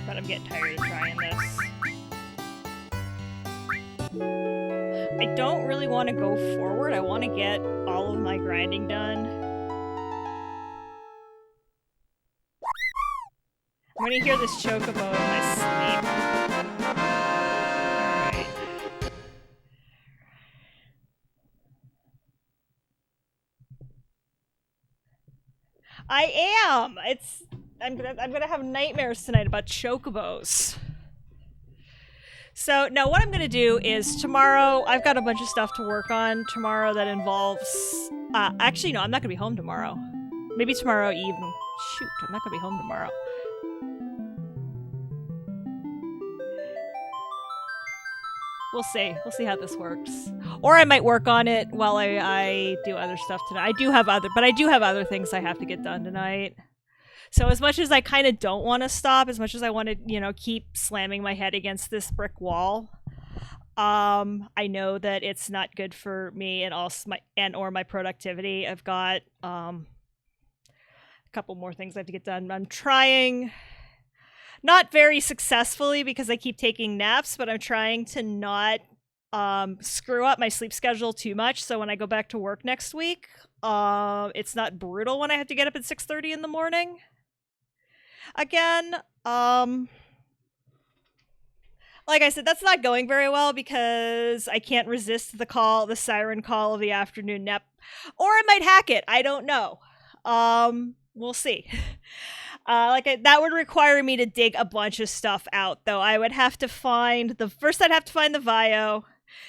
But I'm getting tired of trying this. I don't really want to go forward. I want to get all of my grinding done. I'm going to hear this chocobo in my sleep. Alright. I am! I'm gonna have nightmares tonight about chocobos. So now what I'm gonna do is tomorrow, I've got a bunch of stuff to work on tomorrow that involves, actually no, I'm not gonna be home tomorrow. Maybe tomorrow evening. Shoot, I'm not gonna be home tomorrow. We'll see how this works. Or I might work on it while I do other stuff tonight. I do have other things I have to get done tonight. So as much as I kind of don't want to stop, as much as I want to, you know, keep slamming my head against this brick wall, I know that it's not good for me and also my productivity. I've got a couple more things I have to get done. I'm trying, not very successfully because I keep taking naps, but I'm trying to not screw up my sleep schedule too much. So when I go back to work next week, it's not brutal when I have to get up at 6:30 in the morning. Again, like I said, that's not going very well because I can't resist the siren call of the afternoon nap, or I might hack it. I don't know. We'll see. That would require me to dig a bunch of stuff out, though. I would have to find I'd have to find the VIO,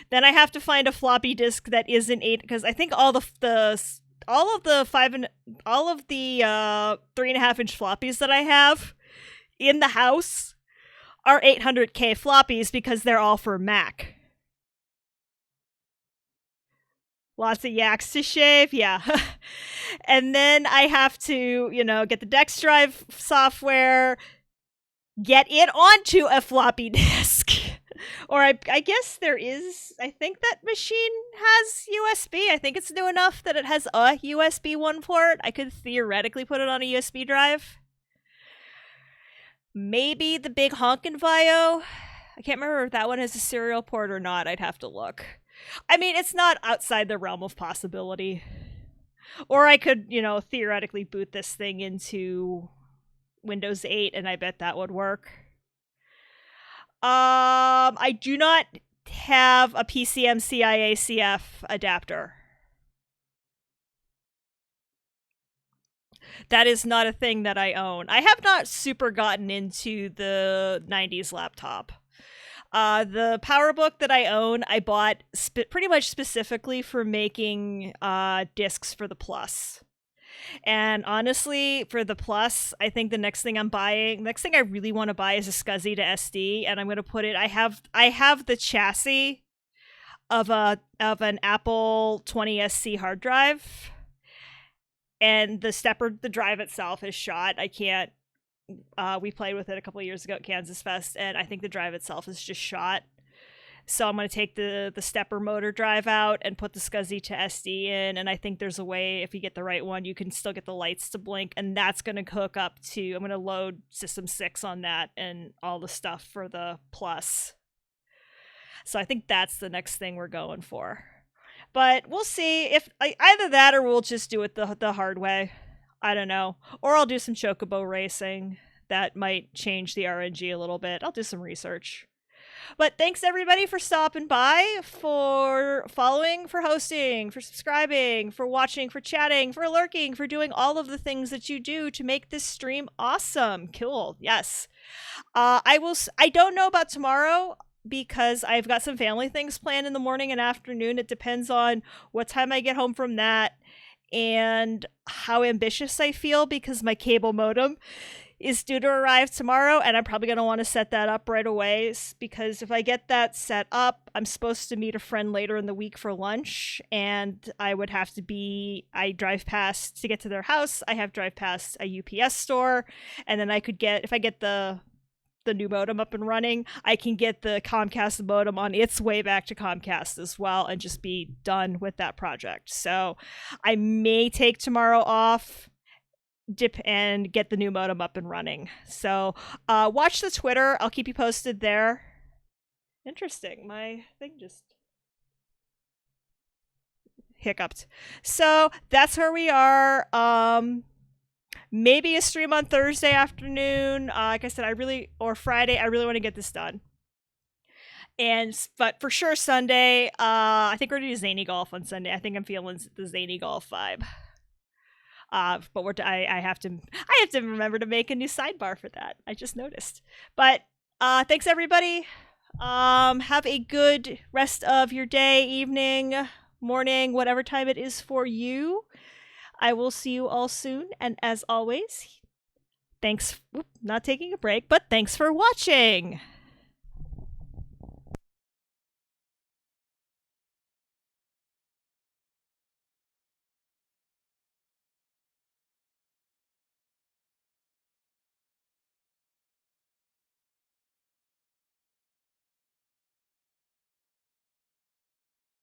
then I have to find a floppy disk that isn't 8, because I think all of the 3.5-inch floppies that I have in the house are 800K floppies because they're all for Mac. Lots of yaks to shave, yeah. And then I have to, get the Dex Drive software, get it onto a floppy disk. Or I guess I think that machine has USB. I think it's new enough that it has a USB 1 port. I could theoretically put it on a USB drive. Maybe the big honkin' VIO. I can't remember if that one has a serial port or not. I'd have to look. I mean, it's not outside the realm of possibility. Or I could, theoretically boot this thing into Windows 8, and I bet that would work. I do not have a PCM-CIA-CF adapter. That is not a thing that I own. I have not super gotten into the 90s laptop. The PowerBook that I own, I bought pretty much specifically for making discs for the Plus. And honestly, for the Plus, I think the next thing I really want to buy is a SCSI to SD, and I'm going to put it. I have the chassis of an Apple 20SC hard drive, and the drive itself is shot. I can't. We played with it a couple of years ago at Kansas Fest, and I think the drive itself is just shot. So I'm going to take the stepper motor drive out and put the SCSI to SD in, and I think there's a way, if you get the right one, you can still get the lights to blink, and that's going to hook up to, I'm going to load System 6 on that and all the stuff for the Plus. So I think that's the next thing we're going for. But we'll see if either that or we'll just do it the hard way. I don't know. Or I'll do some chocobo racing. That might change the RNG a little bit. I'll do some research. But thanks everybody for stopping by, for following, for hosting, for subscribing, for watching, for chatting, for lurking, for doing all of the things that you do to make this stream awesome. Cool. Yes. I don't know about tomorrow because I've got some family things planned in the morning and afternoon. It depends on what time I get home from that and how ambitious I feel, because my cable modem is due to arrive tomorrow, and I'm probably going to want to set that up right away, because if I get that set up, I'm supposed to meet a friend later in the week for lunch, and I drive past to get to their house. I have drive past a UPS store, and then if I get the new modem up and running, I can get the Comcast modem on its way back to Comcast as well and just be done with that project. So I may take tomorrow off, dip and get the new modem up and running. So watch the Twitter. I'll keep you posted there. Interesting. My thing just hiccuped. So that's where we are. Maybe a stream on Thursday afternoon. Like I said, or Friday. I really want to get this done. But for sure Sunday. I think we're gonna do Zany Golf on Sunday. I think I'm feeling the Zany Golf vibe. But I have to remember to make a new sidebar for that. I just noticed. But thanks everybody. Have a good rest of your day, evening, morning, whatever time it is for you. I will see you all soon, and as always, thanks. Not taking a break, but thanks for watching.